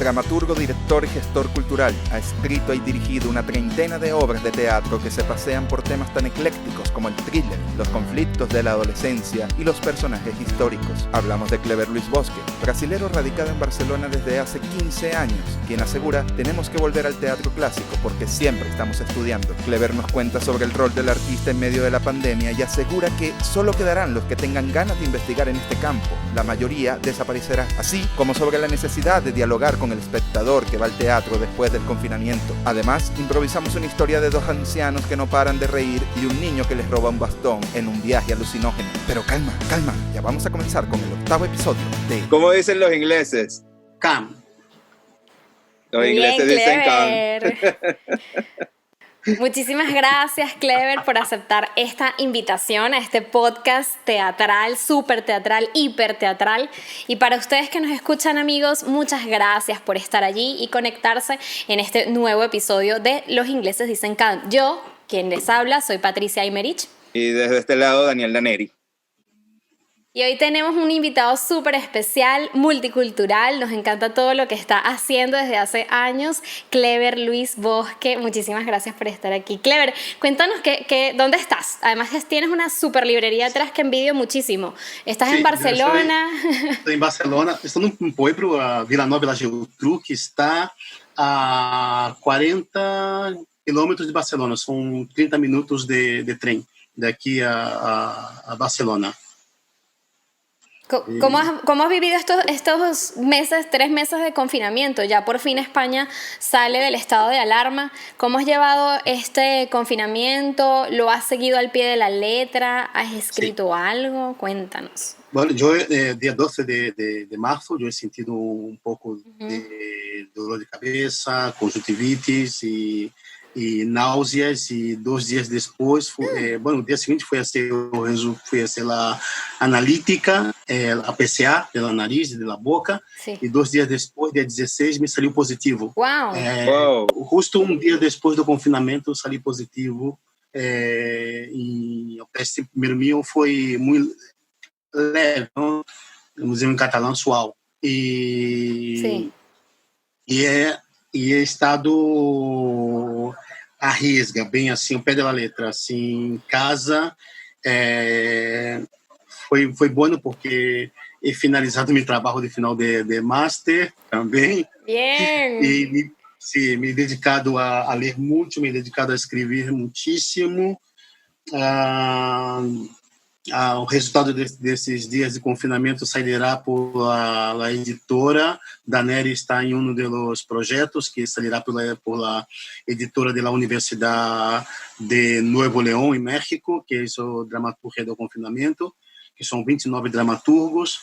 dramaturgo, director y gestor cultural, ha escrito y dirigido una treintena de obras de teatro que se pasean por temas tan eclécticos como el thriller, los conflictos de la adolescencia y los personajes históricos. Hablamos de Cleber Luis Bosque, brasilero radicado en Barcelona desde hace 15 años, quien asegura: tenemos que volver al teatro clásico porque siempre estamos estudiando. Cleber nos cuenta sobre el rol del artista en medio de la pandemia y asegura que solo quedarán los que tengan ganas de investigar en este campo. La mayoría desaparecerá, así como sobre la necesidad de dialogar con el espectador que va al teatro después del confinamiento. Además, improvisamos una historia de dos ancianos que no paran de reír y un niño que les roba un bastón en un viaje alucinógeno. Pero calma, ya vamos a comenzar con el 8º episodio de... ¿Cómo dicen los ingleses? Calm. Los ingleses dicen calm. Muchísimas gracias, Cleber, por aceptar esta invitación a este podcast teatral, súper teatral, hiper teatral. Y para ustedes que nos escuchan, amigos, muchas gracias por estar allí y conectarse en este nuevo episodio de Los ingleses dicen calm. Yo, quien les habla, soy Patricia Aymerich. Y desde este lado, Daniel Daneri. Y hoy tenemos un invitado súper especial, multicultural. Nos encanta todo lo que está haciendo desde hace años, Cleber Luis Bosque. Muchísimas gracias por estar aquí. Cleber, cuéntanos ¿dónde estás? Además tienes una súper librería atrás que envidio muchísimo. ¿Estás en Barcelona? Estou em Barcelona. Estou num pueblo, Vila Nova da Geltrú, que está a 40 quilômetros de Barcelona. São 30 minutos de trem daqui a Barcelona. ¿Cómo has vivido estos meses, 3 meses de confinamiento? Ya por fin España sale del estado de alarma. ¿Cómo has llevado este confinamiento? ¿Lo has seguido al pie de la letra? ¿Has escrito algo? Cuéntanos. Bueno, yo día 12 de marzo yo he sentido un poco de dolor de cabeza, conjuntivitis y náuseas, y 2 días después, el día siguiente fui a hacer la analítica, a PCA de la nariz y de la boca, sí. Y 2 días después, día 16, me salió positivo. Wow. Justo un día después del confinamiento salí positivo, y o teste primeiro mío fue muy leve, ¿no? Vamos dizer em catalão, suave. Sí. E he estado a risca, bem assim, ao pé da letra, assim, em casa. Foi bom porque he finalizado meu trabalho de final de master também. Bien. E me dedicado a ler muito, me dedicado a escrever muitíssimo. O resultado desses dias de confinamento sairá por la editora. Daneri está em um dos projetos que sairá por la editora da Universidade de Nuevo León, em México, que é o dramaturgia do confinamento, que são 29 dramaturgos.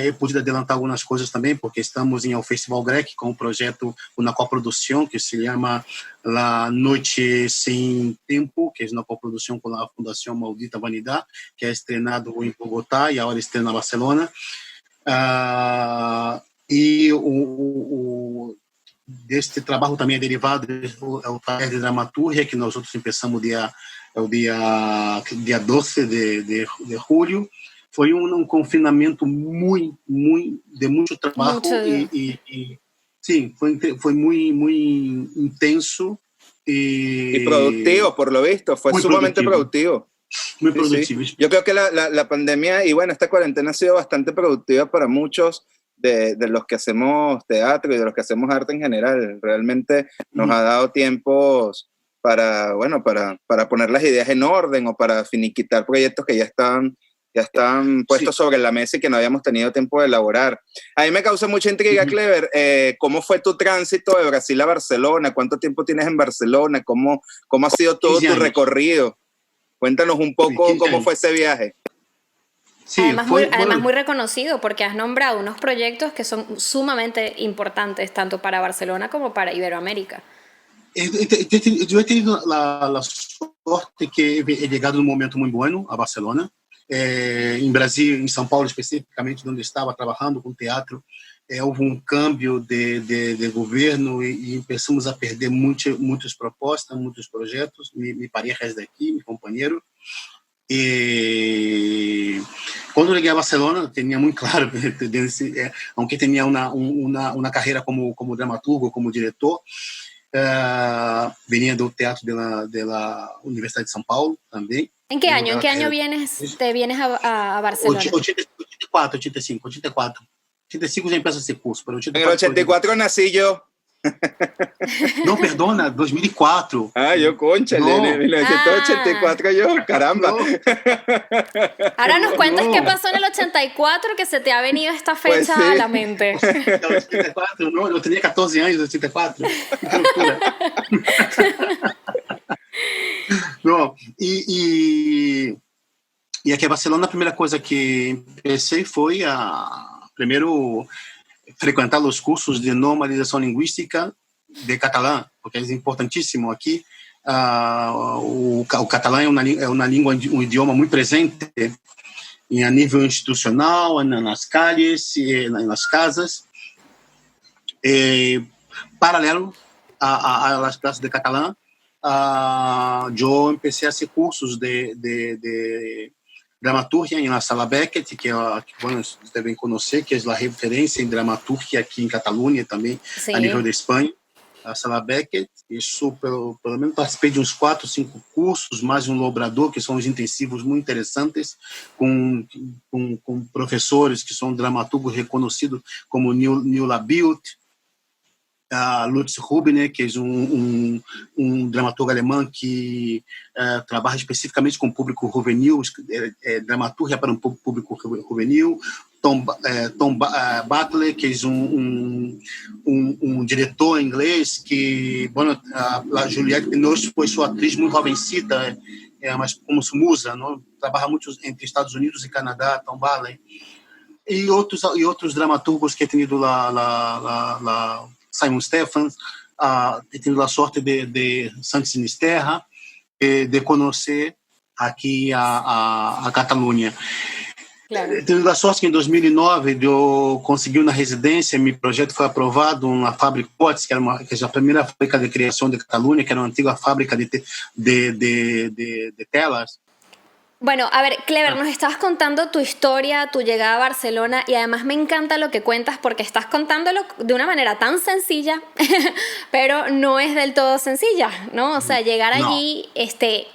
Eu pude adiantar algumas coisas também, porque estamos em ao Festival Grec com um projeto, uma coprodução que se chama La Noite Sem Tempo, que é uma coprodução com a Fundação Maldita Vanidade, que é estrenado em Bogotá e agora estrena em Barcelona. E deste trabalho também é derivado o trabalho de dramaturgia, que nós outros começamos dia 12 de julho. Foi um confinamento de muito trabalho e sim, foi muito intenso y productivo, por lo visto, fue sumamente productivo. Muy productivo. Sí. Yo creo que la pandemia y bueno, esta cuarentena ha sido bastante productiva para muchos de los que hacemos teatro y de los que hacemos arte en general. Realmente nos ha dado tiempos para poner las ideas en orden o para finiquitar proyectos que ya están puestos sobre la mesa y que no habíamos tenido tiempo de elaborar. A mí me causa mucha intriga, Cleber, ¿cómo fue tu tránsito de Brasil a Barcelona? ¿Cuánto tiempo tienes en Barcelona? ¿Cómo ha sido todo tu recorrido? Cuéntanos un poco cómo fue ese viaje. Sí, además muy reconocido, porque has nombrado unos proyectos que son sumamente importantes, tanto para Barcelona como para Iberoamérica. Yo he tenido la suerte que he llegado en un momento muy bueno a Barcelona. Em Brasil, em São Paulo especificamente, onde estava trabalhando com teatro, houve um câmbio de governo e começamos a perder muitas propostas, muitos projetos. Me pareja daqui, meu companheiro. E quando cheguei a Barcelona, tinha muito claro, aunque tinha uma carreira como dramaturgo, como diretor, venía del teatro de la Universidad de São Paulo también. ¿En qué año te vienes a Barcelona? 84, 85. 85 ya empieza ese curso, pero 84... En el 84 nací yo. No, perdona, 2004. Ah, yo, cónchale, no. En 1984 yo, caramba. No. Ahora nos cuentas qué pasó en el 84, que se te ha venido esta fecha pues sí. a la mente. El 84, no, yo tenía 14 años en el 84. Qué locura. No, y aqui em Barcelona, a primeira coisa que pensei foi primeiro frequentar os cursos de normalização linguística de catalã, porque é importantíssimo aqui. O catalã é uma língua, um idioma muito presente a nível institucional, nas calles, nas casas. Paralelo às classes de catalã, eu comecei a fazer cursos de dramaturgia em la Sala Beckett, que vocês devem conhecer, que é a referência em dramaturgia aqui em Catalunha também, sim, a nível da Espanha, a Sala Beckett. Isso, pelo menos, participei de uns 4, 5 cursos, mais um Lobrador, que são os intensivos muito interessantes, com professores que são dramaturgos reconhecidos, como Neil Labilt, Lutz Rubiner, que é um dramaturgo alemão que trabalha especificamente com o público juvenil, dramaturgia para um público juvenil. Tom Butler, que é um diretor inglês que, bueno, a Juliette Binoche foi sua atriz muito jovencita, mas como sua musa, não? Trabalha muito entre Estados Unidos e Canadá, Tom Butler. E outros dramaturgos que têm ido lá Simon Stephens, tendo a sorte de Santos Sinisterra, de conhecer aqui a Catalunha. Claro. Tendo a sorte que em 2009 eu consegui uma residência, meu projeto foi aprovado na Fábrica Potts, que é a primeira fábrica de criação de Catalunha, que era uma antiga fábrica de telas. Bueno, a ver, Clever, nos estabas contando tu historia, tu llegada a Barcelona, y además me encanta lo que cuentas porque estás contándolo de una manera tan sencilla, pero no es del todo sencilla, ¿no? O sea, llegar allí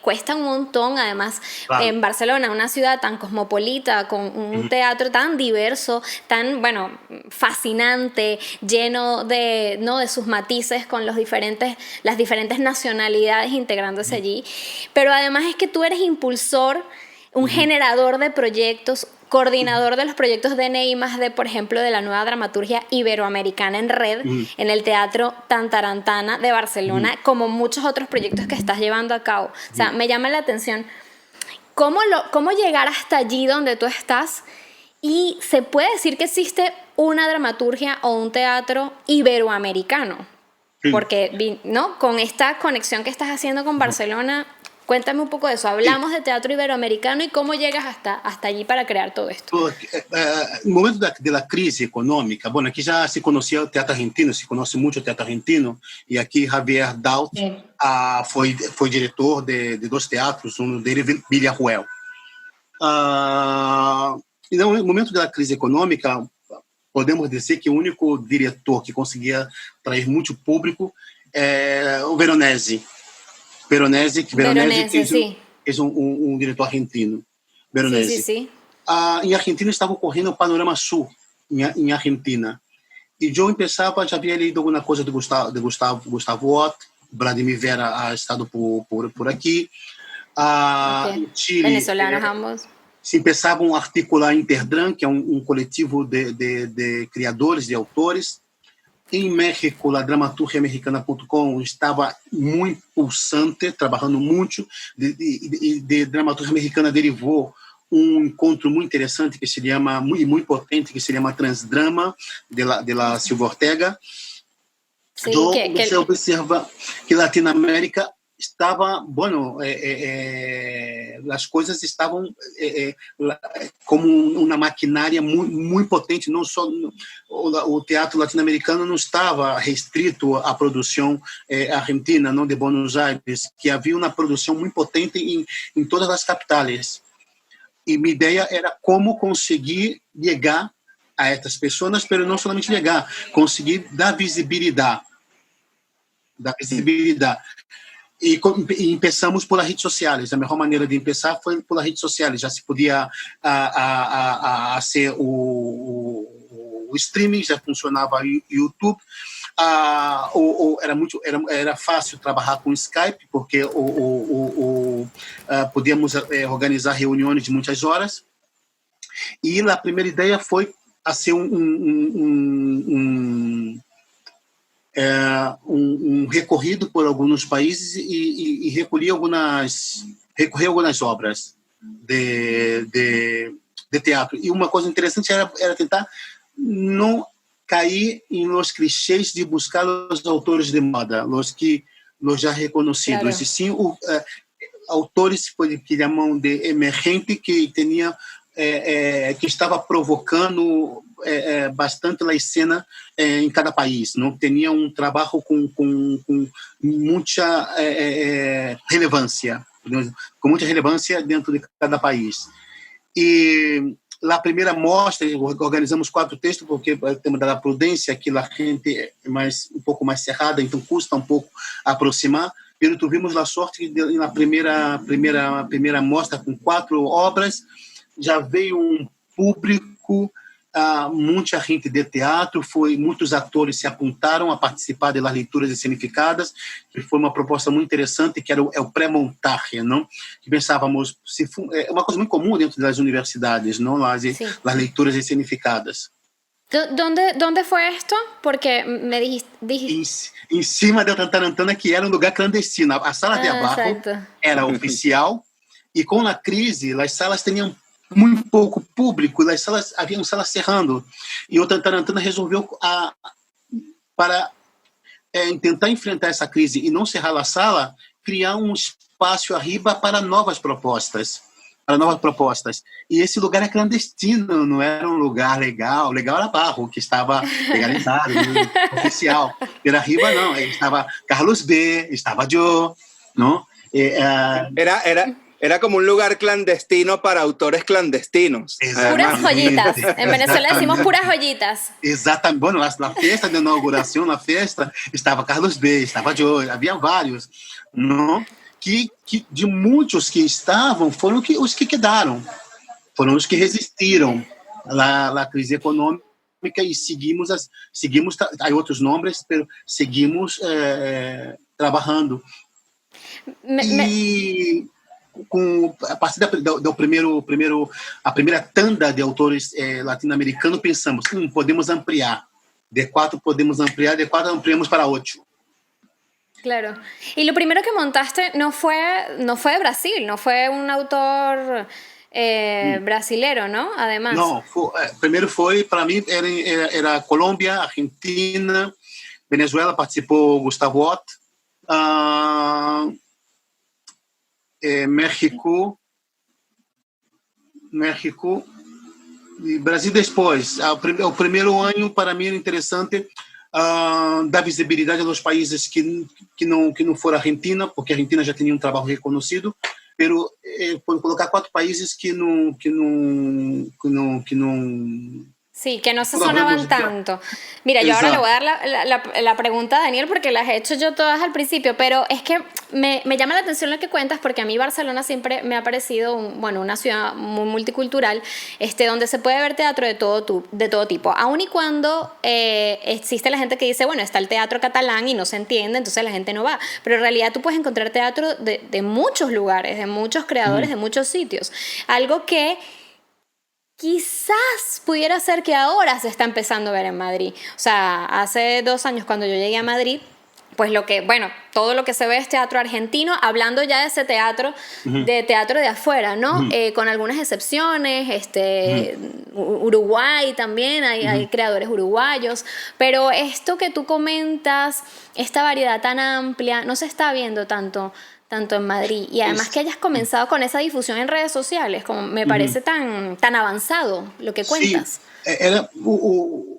cuesta un montón, además, claro. En Barcelona, una ciudad tan cosmopolita, con un teatro tan diverso, tan, bueno, fascinante, lleno de sus matices con las diferentes nacionalidades integrándose allí, pero además es que tú eres impulsor, un generador de proyectos, coordinador de los proyectos de NEIMAS, por ejemplo, de la nueva dramaturgia iberoamericana en red, en el Teatro Tantarantana de Barcelona, como muchos otros proyectos que estás llevando a cabo. O sea, me llama la atención cómo llegar hasta allí donde tú estás, y se puede decir que existe una dramaturgia o un teatro iberoamericano, porque, ¿no? Con esta conexión que estás haciendo con Barcelona. Cuéntame un poco de eso. Hablamos de teatro iberoamericano y cómo llegas hasta allí para crear todo esto. No momento da crise econômica, bueno, aqui já se conhecia o teatro argentino, se conhece muito o teatro argentino, e aqui Javier Daut foi diretor de 2 teatros, um deles Villarruel. E no momento da crise econômica, podemos dizer que o único diretor que conseguia atrair muito público é o Veronese. Veronese, que é um diretor argentino. Veronese. Sim. Em Argentina estava ocorrendo o Panorama Sul, em Argentina. E eu já havia lido alguma coisa de Gustavo Ott, Vladimir Vera ha estado por aqui. Em Chile, venezolanos ambos. Se começavam a articular Interdram, que é um coletivo de criadores, de autores. Em México, a dramaturgiamericana.com estava muito pulsante, trabalhando muito. De dramaturgia americana derivou encontro muito interessante que se chama, muito potente, que se chama Transdrama, de la Silvia Ortega. Sí, você observa que Latinoamérica estava, bueno, as coisas estavam como uma maquinária muito potente. Não só o teatro latino-americano não estava restrito à produção argentina, não de Buenos Aires, que havia uma produção muito potente em todas as capitais. E minha ideia era como conseguir chegar a essas pessoas, mas não somente chegar, conseguir dar visibilidade. E começamos pelas redes sociais. A melhor maneira de começar foi pelas redes sociais. Já se podia ser o streaming, já funcionava o YouTube. Era fácil trabalhar com Skype, porque podíamos organizar reuniões de muitas horas. E a primeira ideia foi ser um recorrido por alguns países e recorrer algumas obras de teatro. E uma coisa interessante era tentar não cair em los clichês de buscar os autores de moda, os já reconhecidos, claro. E sim autores que chamam de emergente, que tinha que estava provocando bastante a cena em cada país, não tinha trabalho com muita relevância, dentro de cada país. E a primeira mostra, organizamos 4 textos, porque o tema da prudência, que a gente é um pouco mais cerrada, então custa um pouco aproximar. Mas tivemos a sorte de, na primeira mostra, com 4 obras, já veio público, muita gente de teatro, muitos atores se apontaram a participar das leituras escenificadas, que foi uma proposta muito interessante, que era o pré-montagem, não? Que pensávamos, é uma coisa muito comum dentro das universidades, não? As leituras escenificadas. ¿Dónde fue esto? Porque me dijiste... Em cima de Tantarantana, que era um lugar clandestino. A sala de abaixo era oficial, e com a crise, as salas tinham muito pouco público, haviam salas cerrando, e o Tantarantana resolveu para tentar enfrentar essa crise e não cerrar a sala, criar um espaço arriba para novas propostas. E esse lugar é clandestino, não era um lugar legal era Barro, que estava legalizado, oficial. Era arriba não, estava Carlos B, estava Joe, não? Era como un lugar clandestino para autores clandestinos. Puras joyitas. En Venezuela decimos puras joyitas. Exatamente. Bueno, la fiesta de inauguración, estava Carlos B, estava Joe, havia vários, não? Que de muitos que estavam, foram os que quedaram, foram os que resistiram à crise econômica e seguimos, há outros nomes, mas seguimos trabalhando. E a partir a primeira tanda de autores latino-americanos, pensamos, podemos ampliar. De 4 ampliamos para 8. Claro. Y lo primero que montaste no fue de Brasil, no fue un autor brasilero, ¿no? Además. No, primero para mí era Colombia, Argentina, Venezuela, participó Gustavo Ott, México e Brasil depois. O primeiro ano para mim era interessante dar visibilidade aos países que não foram Argentina, porque a Argentina já tinha um trabalho reconhecido, pero colocar 4 países que não Sí, que no se sonaban tanto. Mira, yo ahora le voy a dar la pregunta a Daniel, porque las he hecho yo todas al principio, pero es que me llama la atención lo que cuentas, porque a mí Barcelona siempre me ha parecido una ciudad muy multicultural, donde se puede ver teatro de todo tipo, aun y cuando existe la gente que dice, bueno, está el teatro catalán y no se entiende, entonces la gente no va, pero en realidad tú puedes encontrar teatro de muchos lugares, de muchos creadores, de muchos sitios, algo que quizás pudiera ser que ahora se está empezando a ver en Madrid. O sea, hace 2 años cuando yo llegué a Madrid, pues todo lo que se ve es teatro argentino, hablando ya de ese teatro, de teatro de afuera, ¿no? Con algunas excepciones, Uruguay también, hay creadores uruguayos, pero esto que tú comentas, esta variedad tan amplia, no se está viendo tanto en Madrid, y además que hayas comenzado con esa difusión en redes sociales, como me parece tan avanzado lo que cuentas. Sí, era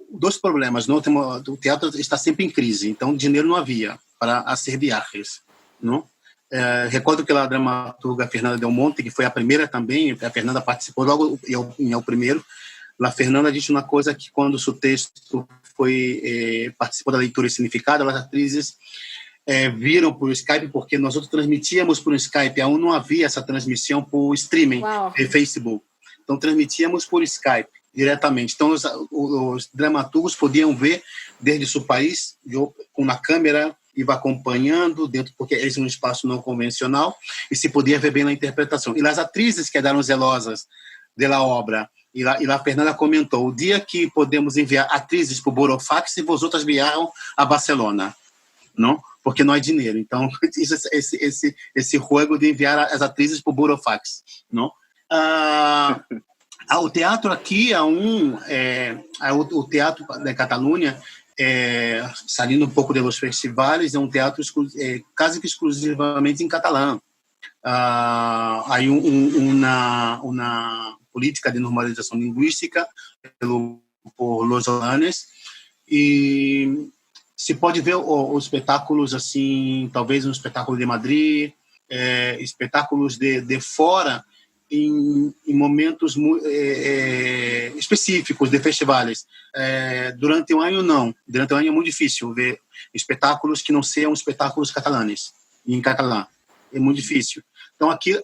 dois problemas, não? O teatro está sempre em crise, então dinheiro não havia para fazer viagens, não? Recordo que a dramaturga Fernanda Del Monte, que foi a primeira também, a Fernanda participou logo em o primeiro. A Fernanda disse uma coisa que quando o seu texto participou da leitura e significado, as atrizes viram por Skype, porque nós transmitíamos por Skype, aún não havia essa transmissão por streaming de Facebook. Então transmitíamos por Skype diretamente. Então os dramaturgos podiam ver desde seu país, com uma câmera, iba acompanhando dentro, porque é um espaço não convencional, e se podia ver bem na interpretação. E as atrizes quedaram zelosas da obra. E a Fernanda comentou: o dia que podemos enviar atrizes para o Burofax e vosotras viajam a Barcelona, não? Porque não há dinheiro. Então, esse jogo de enviar as atrizes para o Burofax, não? O teatro aqui o teatro da Catalunha, saindo um pouco dos festivais, é um teatro quase que exclusivamente em catalão. Há uma política de normalização linguística por Los Holanes, e se pode ver os espetáculos assim, talvez um espetáculo de Madrid, espetáculos de fora, em momentos específicos de festivais. Durante o ano, não. Durante o ano é muito difícil ver espetáculos que não sejam espetáculos catalanes, em catalão. É muito difícil. Então, aqui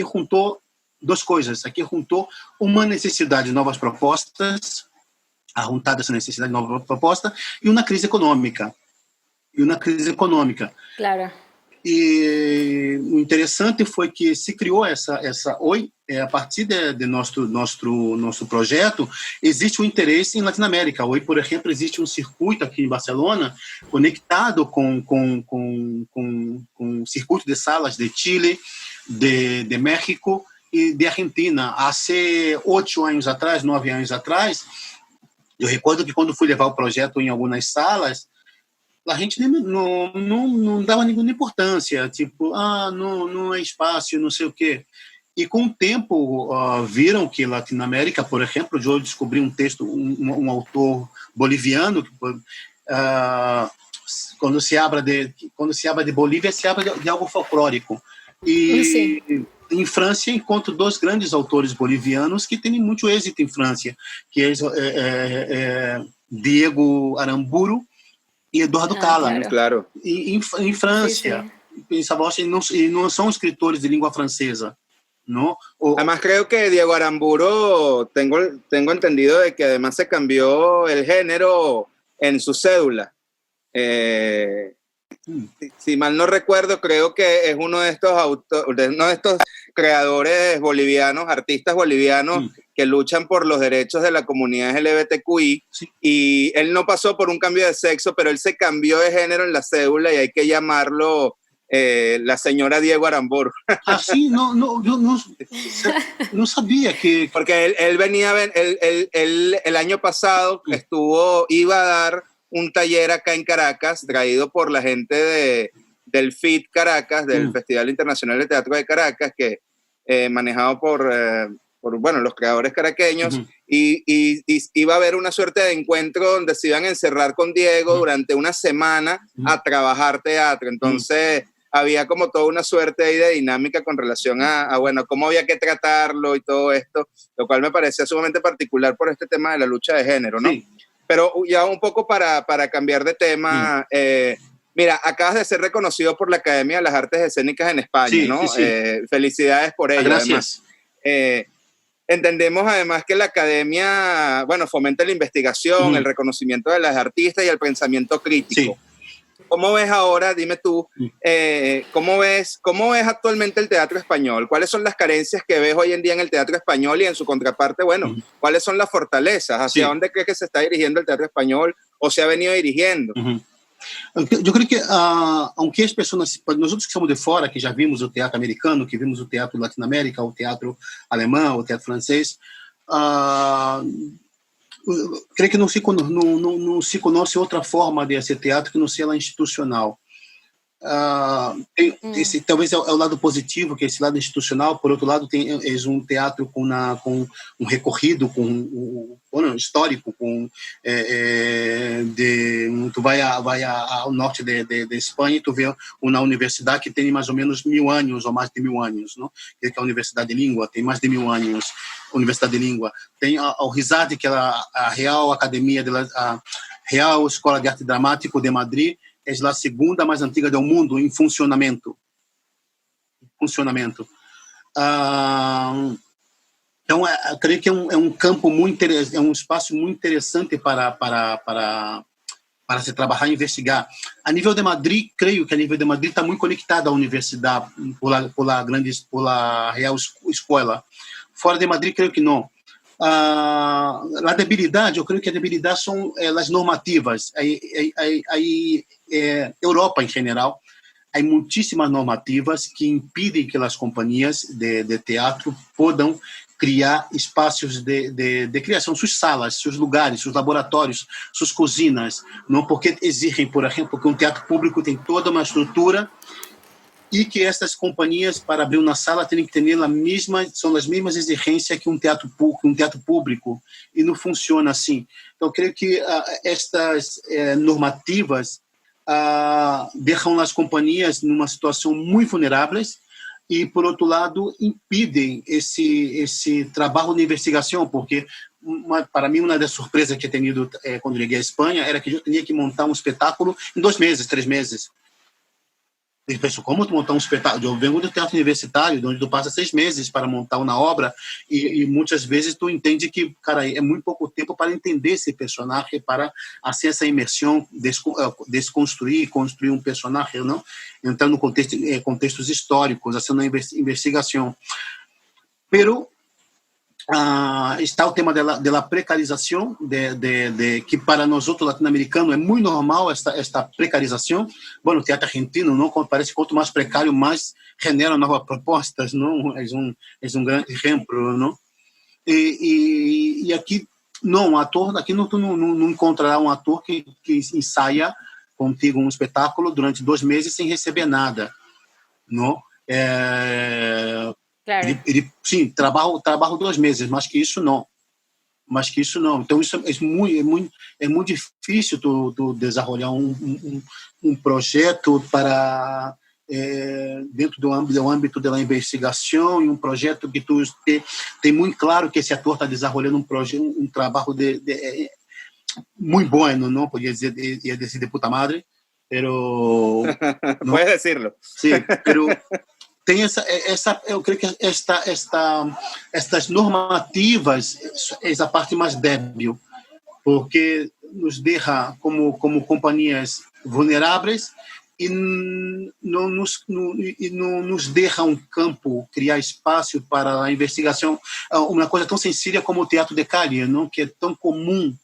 juntou duas coisas. Aqui juntou uma necessidade de novas propostas, a juntar essa necessidade de nova proposta, e uma crise econômica. Claro. E o interessante foi que se criou essa a partir de nosso projeto, existe um interesse em Latinoamérica. Hoje, por exemplo, existe um circuito aqui em Barcelona conectado com um circuito de salas de Chile, de México e de Argentina. Há 9 anos atrás, eu recordo que quando fui levar o projeto em algumas salas, a gente não dava nenhuma importância, tipo, não é espaço, não sei o quê. E com o tempo viram que Latinoamérica, por exemplo, eu descobri um texto, um autor boliviano, que, quando se habla de Bolívia, se habla de algo folclórico. E em França encontro 2 grandes autores bolivianos que têm muito êxito em França, que é Diego Aramburu e Eduardo Cala. Claro. Em França. E não são escritores de língua francesa, ¿no? Además, creo que Diego Aramburu, tengo entendido de que además se cambió el género en su cédula. Si mal no recuerdo, creo que es uno de estos creadores bolivianos, artistas bolivianos que luchan por los derechos de la comunidad LGBTQI, y él no pasó por un cambio de sexo, pero él se cambió de género en la cédula y hay que llamarlo la señora Diego Aramburu. Sí, yo no sabía que... Porque él venía, el año pasado iba a dar un taller acá en Caracas, traído por la gente del FIT Caracas, del Festival Internacional de Teatro de Caracas, que manejado por los creadores caraqueños, y iba a haber una suerte de encuentro donde se iban a encerrar con Diego durante una semana a trabajar teatro. Entonces había como toda una suerte ahí de dinámica con relación a cómo había que tratarlo y todo esto, lo cual me parecía sumamente particular por este tema de la lucha de género, ¿no? Sí. Pero ya un poco para cambiar de tema, mira, acabas de ser reconocido por la Academia de las Artes Escénicas en España, ¿no? Sí. Felicidades por ello. Gracias. Además. Entendemos además que la Academia, fomenta la investigación, el reconocimiento de las artistas y el pensamiento crítico. Sí. ¿Cómo ves ahora, dime tú, cómo ves actualmente el teatro español? ¿Cuáles son las carencias que ves hoy en día en el teatro español y en su contraparte, cuáles son las fortalezas? ¿Hacia dónde crees que se está dirigiendo el teatro español o se ha venido dirigiendo? Eu creio que, aunque as pessoas, nós outros que somos de fora, que já vimos o teatro americano, que vimos o teatro latino-américa, o teatro alemão, o teatro francês, creio que não se conhece outra forma de fazer teatro que não seja institucional. talvez é o lado positivo, que é esse lado institucional. Por outro lado, é um teatro com um recorrido, histórico, tu vai ao norte de Espanha e tu vê uma universidade que tem mais ou menos 1000 anos, ou mais de 1000 anos, não? Que é a Universidade de Língua, tem mais de 1000 anos, Universidade de Língua. Tem o RISAD, que é a Real Academia, a Real Escola de Arte Dramático de Madrid, é a segunda mais antiga do mundo em funcionamento. Então, eu creio que é um campo muito interessante, é um espaço muito interessante para se trabalhar e investigar. A nível de Madrid, creio que a nível de Madrid está muito conectada à universidade pela Real Escola. Fora de Madrid, creio que não. A debilidade, eu creio que a debilidade são as normativas. Europa, em geral, há muitíssimas normativas que impedem que as companhias de teatro possam criar espaços de criação, suas salas, seus lugares, seus laboratórios, suas cozinhas, não, porque exigem, por exemplo, que um teatro público tem toda uma estrutura e que essas companhias, para abrir uma sala, têm que ter são as mesmas exigências que um teatro público, e não funciona assim. Então, eu creio que estas normativas deixam as companhias numa situação muito vulneráveis e, por outro lado, impedem esse trabalho de investigação, porque, para mim, uma das surpresas que eu tenho tido quando cheguei à Espanha era que eu tinha que montar um espetáculo em 2 meses, 3 meses. Eu penso, como tu montar um espetáculo? Eu venho do teatro universitário, onde tu passa 6 meses para montar uma obra, e muitas vezes tu entende que, cara, é muito pouco tempo para entender esse personagem, para fazer essa imersão, desconstruir, construir um personagem, não? Entrar no contextos históricos, fazendo uma investigação. Pero está o tema da precarização, que para nós outros latino-americanos é muito normal esta precarização. Bom, o teatro argentino, não, parece que quanto mais precário, mais genera novas propostas, não? É um grande exemplo, não? E aqui não, aqui não encontrará um ator que ensaia contigo um espetáculo durante 2 meses sem receber nada, não? Claro. Sim, trabalho 2 meses, mas que isso não. Então, isso é muito difícil tu desenvolver um projeto para dentro do âmbito da investigação, e um projeto que tu tem muito claro que esse ator está desenvolvendo um trabalho muito bom, não podia dizer de puta madre, pero no. Puedes decirlo. Sí, pero tem eu creio que estas normativas é a parte mais débil, porque nos deixa como companhias vulneráveis e não nos deixa um campo, criar espaço para a investigação. Uma coisa tão sensível como o teatro de calle, não, que é tão comum.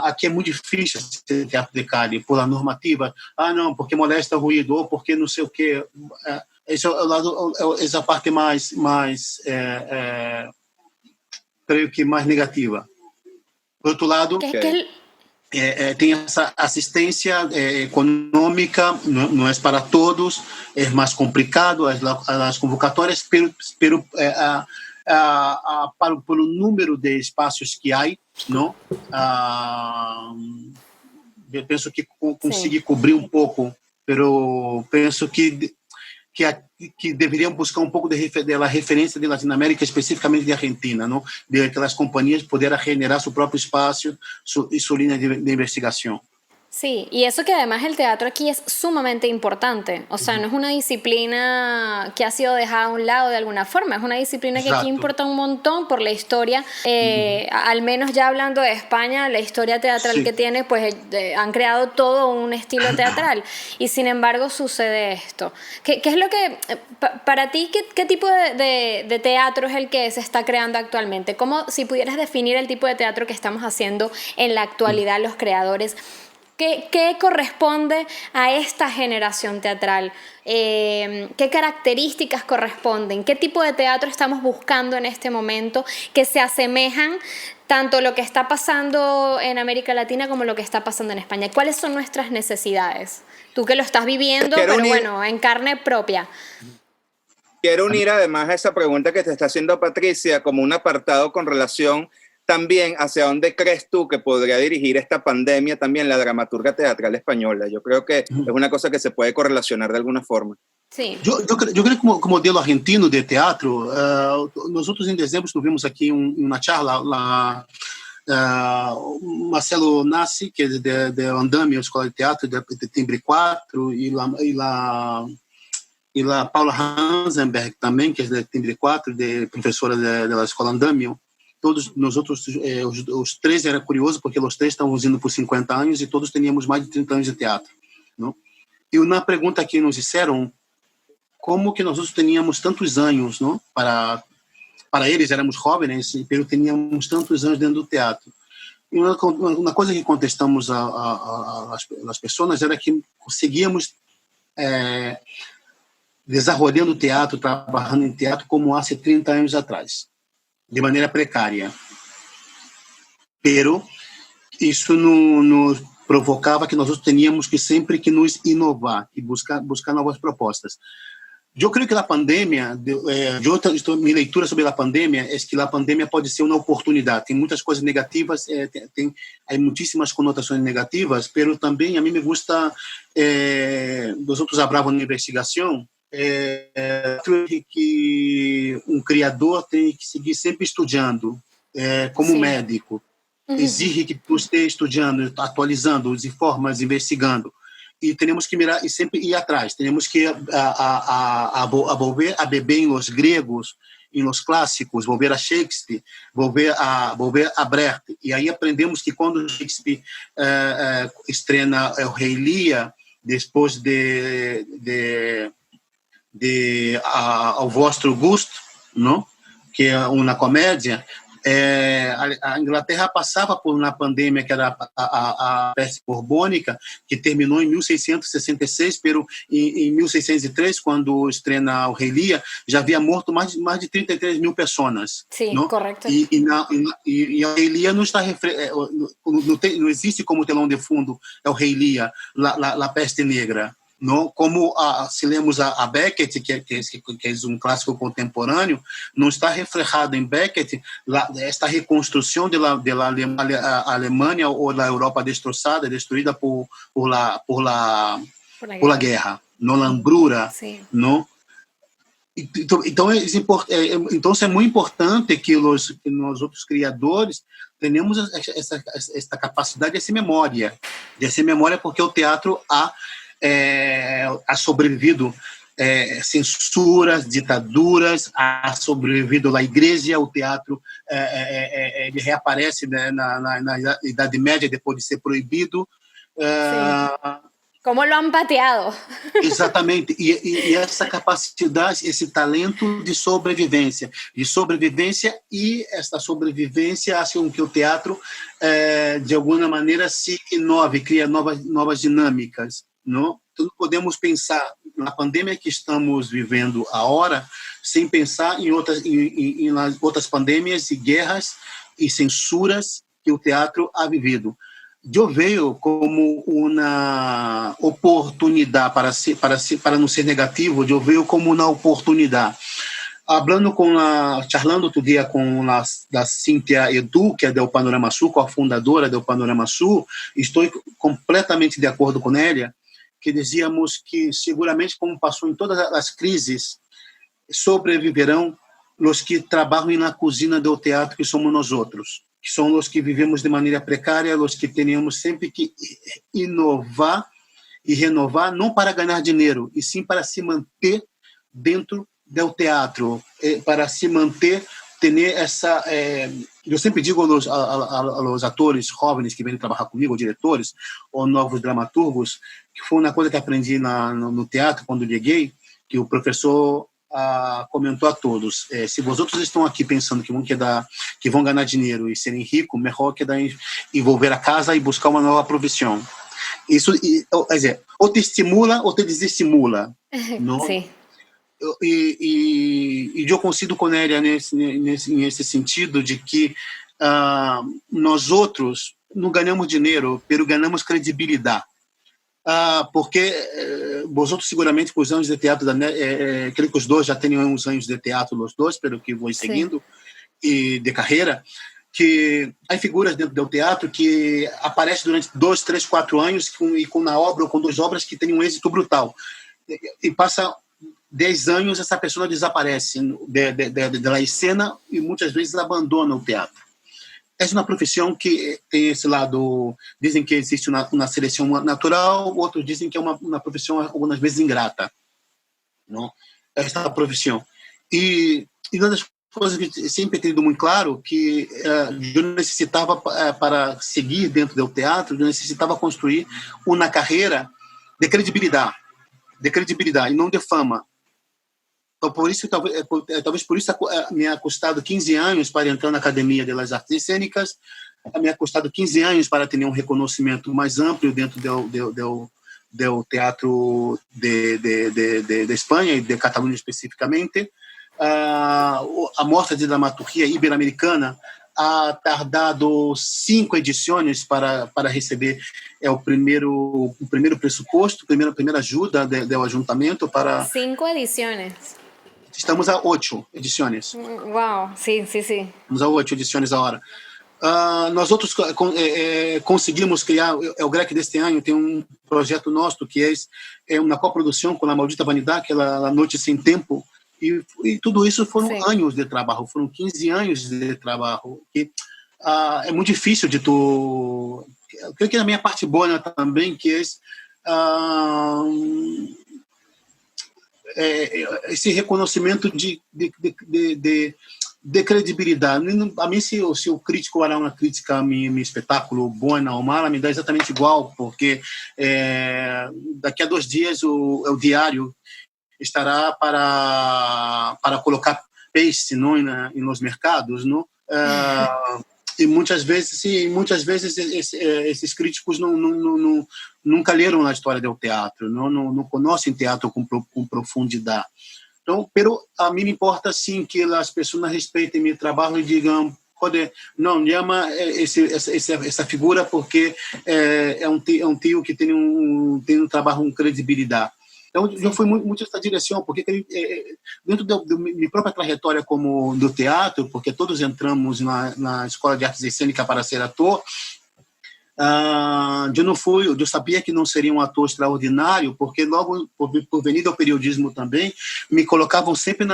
Aqui é muito difícil ser teatro de calle, por a normativa. Não, porque molesta o ruído, ou porque não sei o quê. Essa parte mais creio que mais negativa. Por outro lado, tem essa assistência econômica, não é para todos, é mais complicado as convocatórias, pero pelo número de espaços que há, não? Eu penso que consegui cobrir um pouco, pero penso que deveriam buscar um pouco da referência de Latinoamérica, especificamente de Argentina, não? De aquelas companhias poderem generar seu próprio espaço e sua linha de investigação. Sí, y eso que además el teatro aquí es sumamente importante, o sea, no es una disciplina que ha sido dejada a un lado de alguna forma, es una disciplina que aquí importa un montón por la historia, al menos ya hablando de España, la historia teatral que tiene, pues han creado todo un estilo teatral, y sin embargo sucede esto. ¿Qué es lo que, para ti, qué tipo de teatro es el que se está creando actualmente? ¿Cómo, si pudieras definir el tipo de teatro que estamos haciendo en la actualidad los creadores? ¿Qué corresponde a esta generación teatral? ¿Qué características corresponden? ¿Qué tipo de teatro estamos buscando en este momento que se asemejan tanto lo que está pasando en América Latina como lo que está pasando en España? ¿Cuáles son nuestras necesidades? Tú que lo estás viviendo, pero bueno, en carne propia. Quiero unir además a esa pregunta que te está haciendo Patricia como un apartado con relación también hacia dónde crees tú que podría dirigir esta pandemia también la dramaturga teatral española. Yo creo que es una cosa que se puede correlacionar de alguna forma. Sí. Yo creo que como modelo argentino de teatro, nosotros en dezembro tuvimos aquí una charla, Marcelo Nassi, que es de Andamio, Escola de Teatro, de Timbre 4, y la Paula Hansenberg também, que é de Timbre 4, professora da Escola Andamio. Todos nós outros, os três, era curioso, porque os três estavam indo por 50 anos e todos teníamos mais de 30 anos de teatro. Não? E na pergunta que nos disseram, como que nós outros teníamos tantos anos, não? Para eles éramos jovens, mas teníamos tantos anos dentro do teatro. E uma coisa que contestamos às pessoas era que conseguíamos desenvolvendo o teatro, trabalhando em teatro como há 30 anos atrás, de maneira precária. Pero isso nos provocava que nós teníamos que sempre que nos inovar e buscar novas propostas. Eu creio que a pandemia, minha leitura sobre a pandemia é que a pandemia pode ser uma oportunidade. Tem muitas coisas negativas, tem muitíssimas conotações negativas, mas também a mim me gusta, nós outros hablamos na investigação, que criador tem que seguir sempre estudando, como médico. Exige que tu esteja estudando, atualizando, os informes, investigando. E temos que mirar e sempre ir atrás. Temos que volver a beber em los gregos, em los clássicos, volver a Shakespeare, volver a Brecht. E aí aprendemos que quando Shakespeare estrena o Rei Lear, depois ao Vostro Gusto, não? Que é uma comédia, a Inglaterra passava por uma pandemia que era a peste borbônica, que terminou em 1666, pero em 1603, quando estrena o Rei Lear, já havia morto mais de 33 mil pessoas. Sim, não? correto. E o Rei Lear não está não existe como telão de fundo é o Rei Lear, a peste negra. Não, como se lemos a Beckett, que é um clássico contemporâneo, não está reflejado em Beckett esta reconstrução da Alemanha ou da Europa destroçada, destruída por la guerra, não la hambruna, não? Então é muito importante que nós outros criadores tenhamos essa capacidade de ser memória porque o teatro ha sobrevivido censuras, ditaduras, ha sobrevivido a igreja, o teatro ele reaparece na Idade Média depois de ser proibido. Como lo han pateado. Exatamente, e essa capacidade, esse talento de sobrevivência e essa sobrevivência faz com que o teatro de alguma maneira se inove, cria novas dinâmicas. Não? Então, podemos pensar na pandemia que estamos vivendo agora, sem pensar em outras pandemias e guerras e censuras que o teatro ha vivido. Eu vejo como uma oportunidade para não ser negativo. Eu vejo como uma oportunidade. Charlando outro dia com a Cíntia Edu, que é do Panorama Sul, a fundadora do Panorama Sul, estou completamente de acordo com ela, que dizíamos que seguramente, como passou em todas as crises, sobreviverão os que trabalham na cozinha do teatro, que somos nós outros, que são os que vivemos de maneira precária, os que temos sempre que inovar e renovar, não para ganhar dinheiro, e sim para se manter dentro do teatro, para se manter, ter essa... eu sempre digo aos atores jovens que vêm trabalhar comigo, diretores, ou novos dramaturgos, que foi uma coisa que aprendi no teatro, quando cheguei, que o professor comentou a todos, se vocês estão aqui pensando que vão ganhar dinheiro e serem ricos, melhor que envolver a casa e buscar uma nova profissão. Isso, quer dizer, ou te estimula ou te desestimula, não? Sim. E eu consigo com ela nesse sentido de que nós outros não ganhamos dinheiro, mas ganhamos credibilidade. Porque vós outros seguramente com os anos de teatro, creio que os dois já têm uns anos de teatro, os dois, pelo que vou seguindo, e de carreira, que há figuras dentro do teatro que aparecem durante 2, 3, 4 anos com na obra ou com 2 obras que têm um êxito brutal. E passa 10 anos, essa pessoa desaparece da cena e muitas vezes abandona o teatro. Essa é uma profissão que tem esse lado, dizem que existe uma seleção natural, outros dizem que é uma profissão algumas vezes ingrata, não? Esta profissão. E uma das coisas que sempre tenho muito claro que eu necessitava para seguir dentro do teatro, eu necessitava construir uma carreira de credibilidade e não de fama. Então, por isso, talvez por isso me ha custado 15 anos para entrar na Academia das Artes Cênicas, me ha custado 15 anos para ter um reconhecimento mais amplo dentro do teatro de Espanha e de Catalunha especificamente. A Mostra de Dramaturgia Ibero-Americana ha tardado 5 edições para receber o primeiro pressuposto, a primeira ajuda do ajuntamento para... 5 edições. Estamos a 8 edições. Uau, sim. Estamos a 8 edições a hora. Nós outros conseguimos criar, o GREC deste ano tem um projeto nosso que é uma coprodução com a Maldita Vanidade, que é a Noite Sem Tempo, e tudo isso foram anos de trabalho, foram 15 anos de trabalho. E, é muito difícil de tu... Eu creio que na minha parte boa também, que esse reconhecimento de credibilidade. A mim, se o crítico hará uma crítica a meu espetáculo, boa ou mala, me dá exatamente igual, porque daqui a 2 dias o diário estará para colocar peixe nos mercados, não? E muitas vezes esses críticos nunca leram a história do teatro, não conhecem teatro com profundidade. Então, a mim me importa sim que as pessoas respeitem meu trabalho e digam, não chama essa figura porque é um tio que tem um trabalho com credibilidade. Então, eu fui muito nessa direção, porque dentro da minha própria trajetória como do teatro, porque todos entramos na Escola de Artes Cênicas para ser ator, eu sabia que não seria um ator extraordinário, porque logo, por venir do periodismo também, me colocavam sempre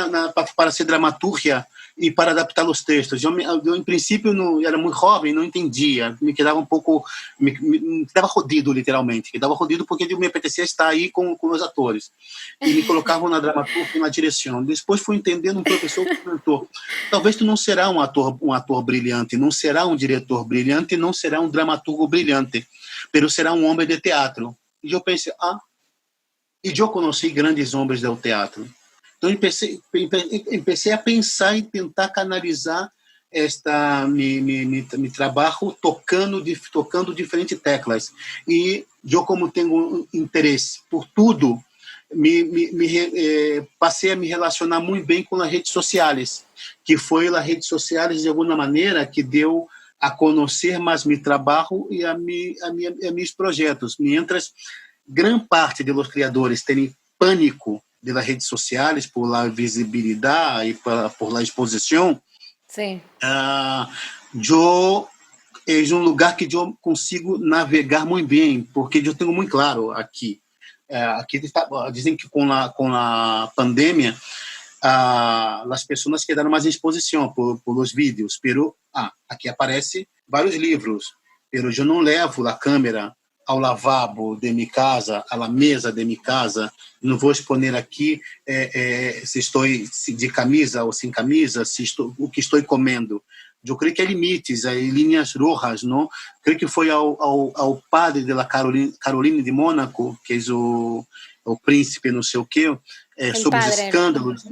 para ser dramaturgia e para adaptar os textos. Eu em princípio, era muito jovem, não entendia, me quedava um pouco... Me quedava rodido, literalmente. Quedava rodido porque me apetecia estar aí com os atores. E me colocavam na dramaturgia, na direção. Depois fui entendendo, um professor comentou, talvez tu não será um ator brilhante, não será um diretor brilhante, não será um dramaturgo brilhante, mas será um homem de teatro. E eu pensei, e eu conheci grandes homens do teatro. Então, empecei a pensar e tentar canalizar meu trabalho tocando diferentes teclas. E eu, como tenho interesse por tudo, passei a me relacionar muito bem com as redes sociais, que foi as redes sociais, de alguma maneira, que deu a conhecer mais meu trabalho e a meus projetos. Mientras grande parte dos criadores têm pânico das redes sociais por la visibilidade e por la exposição, sim. É um lugar que eu consigo navegar muito bem, porque eu tenho muito claro aqui. Dizem que com a pandemia as pessoas quedaram mais em exposição por os vídeos, pero aqui aparece vários livros, pero eu não levo a câmera ao lavabo de minha casa, à mesa de minha casa, não vou exponer aqui se estou de camisa ou sem camisa, o que estou comendo. Eu creio que há limites, há linhas rojas, não? Creio que foi ao padre da Caroline de Mônaco, que é o príncipe não sei o quê, sobre os escândalos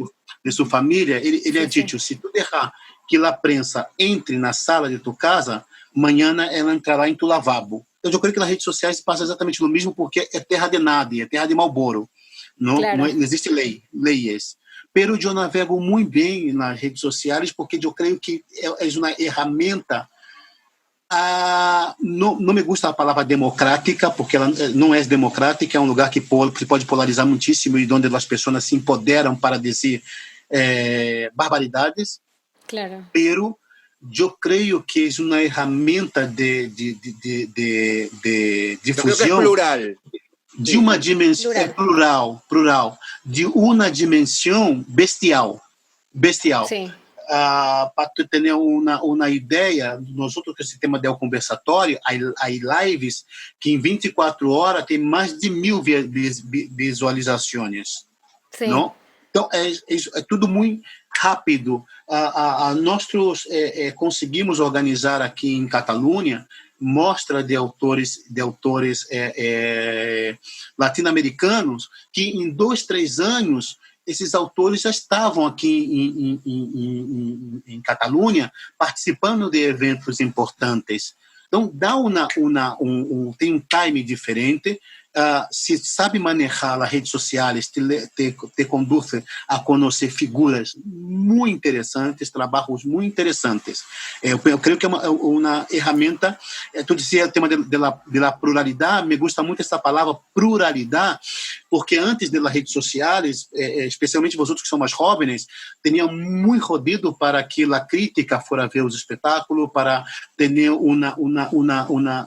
de sua família, ele ha dito, se tu deixar que a prensa entre na sala de tua casa, amanhã ela entrará em tu lavabo. eu creio que nas redes sociais passa exatamente o mesmo, porque é terra de nadie, é terra de Marlboro. Não, claro. não existe leis. Pero eu navego muito bem nas redes sociais, porque eu creio que é uma ferramenta. Não me gusta a palavra democrática, porque ela não é democrática, é um lugar que pode polarizar muitíssimo e onde as pessoas se empoderam para dizer barbaridades. Claro. Pero eu creio que é uma ferramenta de difusão. Plural. De uma dimensão plural, de uma dimensão bestial. Sim. Para tu ter uma ideia, nós outros que esse tema del conversatório, há lives que em 24 horas tem mais de 1000 visualizações. Sim. Não? Então, é tudo muito rápido. Nós conseguimos organizar aqui em Catalunha mostra de autores latino-americanos que em 2-3 anos esses autores já estavam aqui em Catalunha participando de eventos importantes. Então, tem um time diferente. Se sabe manejar as redes sociais, te conduz a conhecer figuras muito interessantes, trabalhos muito interessantes. Eu creio que é uma ferramenta. Tu dizia o tema da pluralidade, me gusta muito essa palavra pluralidade, porque antes das redes sociais, especialmente vocês que são mais jovens, tinham muito rodado para que a crítica fora ver os espetáculos, para ter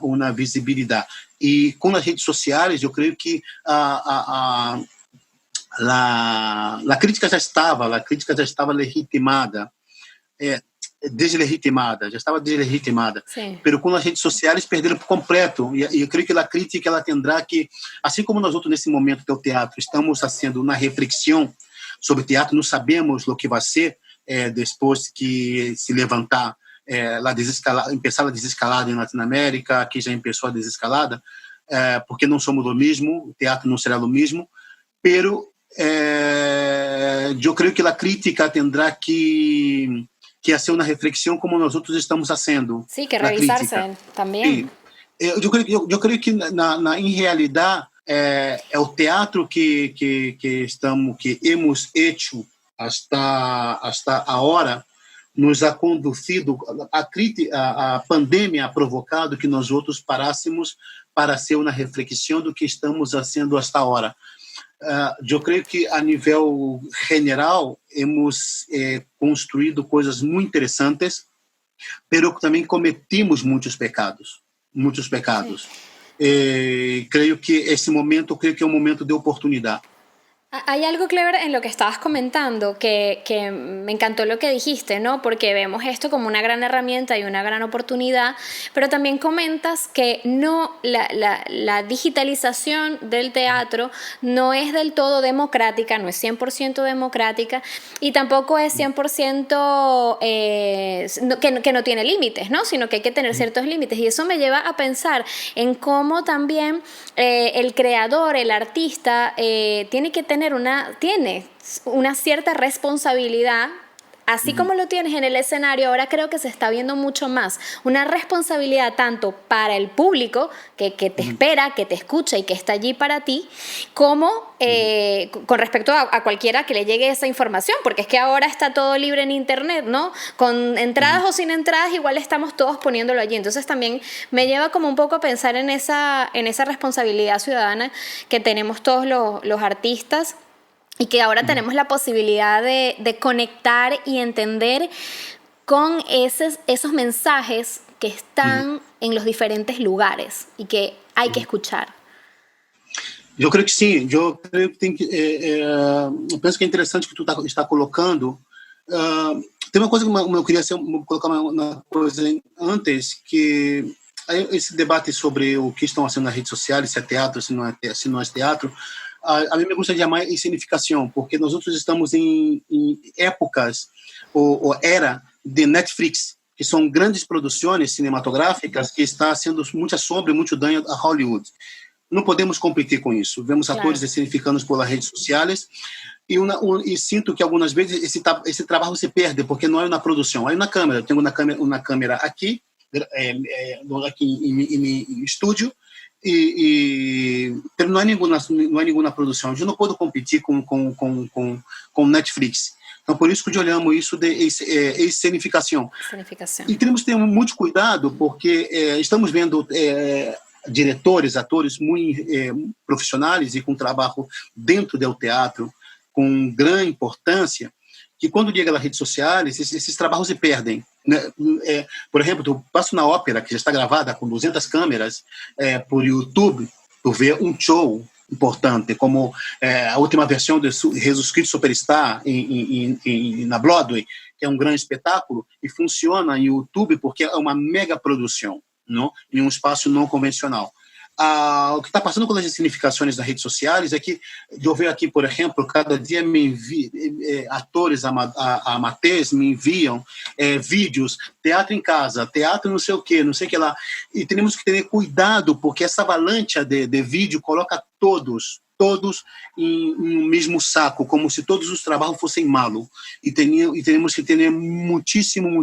uma visibilidade. E com as redes sociais, eu creio que a crítica já estava legitimada, deslegitimada, já estava deslegitimada. Mas com as redes sociais perderam por completo. E eu creio que a crítica ela terá que, assim como nós outros nesse momento do teatro estamos fazendo uma reflexão sobre o teatro, não sabemos o que vai ser depois que se levantar. Empezar a desescalada em Latinoamérica, aqui já começou a desescalada, porque não somos o mesmo, o teatro não será o mesmo, pero eu creio que a crítica terá que fazer uma reflexão como nós outros estamos fazendo. Sim, que revisar-se também. Eu creio que em realidade é o teatro que hemos hecho hasta agora nos ha conduzido, a pandemia ha provocado que nós outros parássemos para ser uma reflexão do que estamos fazendo hasta agora. Eu creio que a nível general hemos construído coisas muito interessantes, pero também cometimos muitos pecados. Creio que esse momento é um momento de oportunidade. Hay algo, Clever, en lo que estabas comentando que me encantó lo que dijiste, ¿no? Porque vemos esto como una gran herramienta y una gran oportunidad, pero también comentas que no la digitalización del teatro no es del todo democrática, no es 100% democrática y tampoco es 100% que no tiene límites, ¿no? Sino que hay que tener ciertos límites y eso me lleva a pensar en cómo también el creador, el artista, tiene que tener una cierta responsabilidad, así como lo tienes en el escenario. Ahora creo que se está viendo mucho más una responsabilidad tanto para el público que te espera, que te escucha y que está allí para ti, como con respecto a cualquiera que le llegue esa información, porque es que ahora está todo libre en internet, ¿no? Con entradas o sin entradas igual estamos todos poniéndolo allí. Entonces también me lleva como un poco a pensar en esa responsabilidad ciudadana que tenemos todos los artistas y que ahora tenemos la posibilidad de conectar y entender con esos mensajes que están en los diferentes lugares y que hay que escuchar. Eu creio que sim, eu creio que tem que. Eu penso que é interessante que tu está colocando. Tem uma coisa que eu queria colocar uma coisa antes, que esse debate sobre o que estão fazendo nas redes sociais, se é teatro, se não é teatro, a mim me gusta de chamar de significação, porque nós outros estamos em épocas ou era de Netflix, que são grandes produções cinematográficas que está sendo muita sombra e muito dano a Hollywood. Não podemos competir com isso. Vemos atores significados pelas redes sociais e sinto que algumas vezes esse trabalho se perde porque não é na produção, é na câmera. Eu tenho uma câmera aqui aqui em estúdio, pero não há nenhuma produção. Eu não posso competir com Netflix. Então, por isso que olhamos isso de escenificação. E temos que ter muito cuidado, porque estamos vendo diretores, atores muito profissionais e com trabalho dentro do teatro, com grande importância, que quando chega nas redes sociais, esses trabalhos se perdem. Por exemplo, tu passa na ópera, que já está gravada com 200 câmeras, por YouTube, tu vê um show importante, como a última versão de Jesus Cristo Superstar na Broadway, que é um grande espetáculo, e funciona em YouTube porque é uma mega produção, não? Em um espaço não convencional. O que está passando com as significações das redes sociais é que eu vejo aqui, por exemplo, cada dia atores amateurs me enviam vídeos, teatro em casa, teatro não sei o que lá, e temos que ter cuidado, porque essa avalanche de vídeo coloca todos em um mesmo saco, como se todos os trabalhos fossem malos, e temos que ter muitíssimo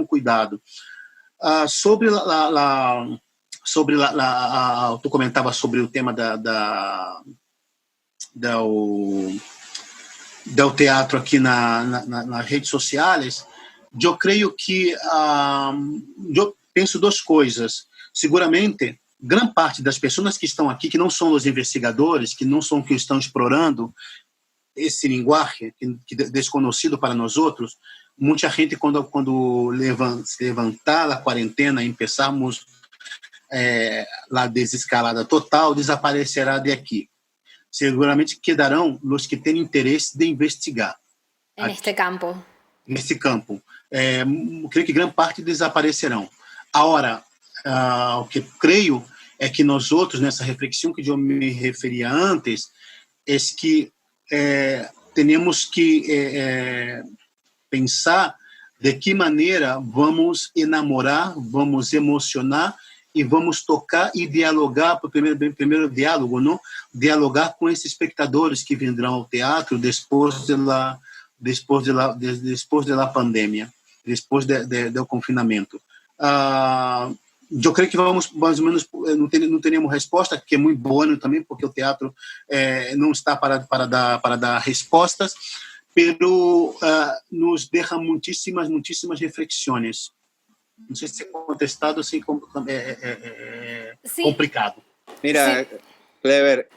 cuidado. Tu comentava sobre o tema do teatro aqui nas redes sociais. Eu creio que eu penso duas coisas. Seguramente, grande parte das pessoas que estão aqui, que não são os investigadores, que não são que estão explorando esse linguagem que é desconhecido para nós outros, muita gente quando se levantar a quarentena e começarmos a desescalada total, desaparecerá de aqui. Seguramente quedarão os que têm interesse de investigar. Neste campo. Nesse campo. Creio que grande parte desaparecerão. Agora, o que creio é que nós outros, nessa reflexão que eu me referia antes, é que temos que pensar de que maneira vamos enamorar, vamos emocionar e vamos tocar e dialogar, primeiro diálogo, não? Dialogar com esses espectadores que vendrão ao teatro depois da pandemia, depois do confinamento. Eu creio que vamos, mais ou menos, não teremos resposta, que é muito boa também, porque o teatro não está para dar respostas, pero nos deixa muitíssimas reflexões. Não sei se é contestado, assim, complicado. Mira, sí. Clever,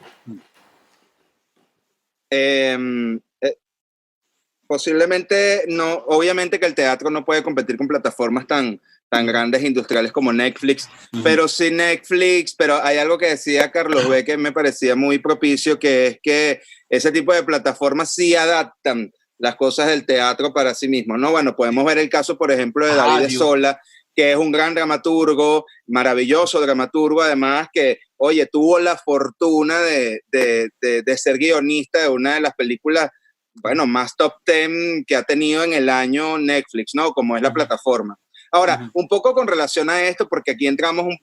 posiblemente no, obviamente que el teatro no puede competir con plataformas tan grandes industriales como Netflix, pero sí Netflix, pero hay algo que decía Carlos B que me parecía muy propicio, que es que ese tipo de plataformas sí adaptan las cosas del teatro para sí mismos, ¿no? Bueno, podemos ver el caso, por ejemplo, de David de Sola, que es un gran dramaturgo, maravilloso dramaturgo, además, que, oye, tuvo la fortuna de ser guionista de una de las películas, bueno, más top 10 que ha tenido en el año Netflix, ¿no? Como es la plataforma. Ahora, un poco con relación a esto, porque aquí entramos,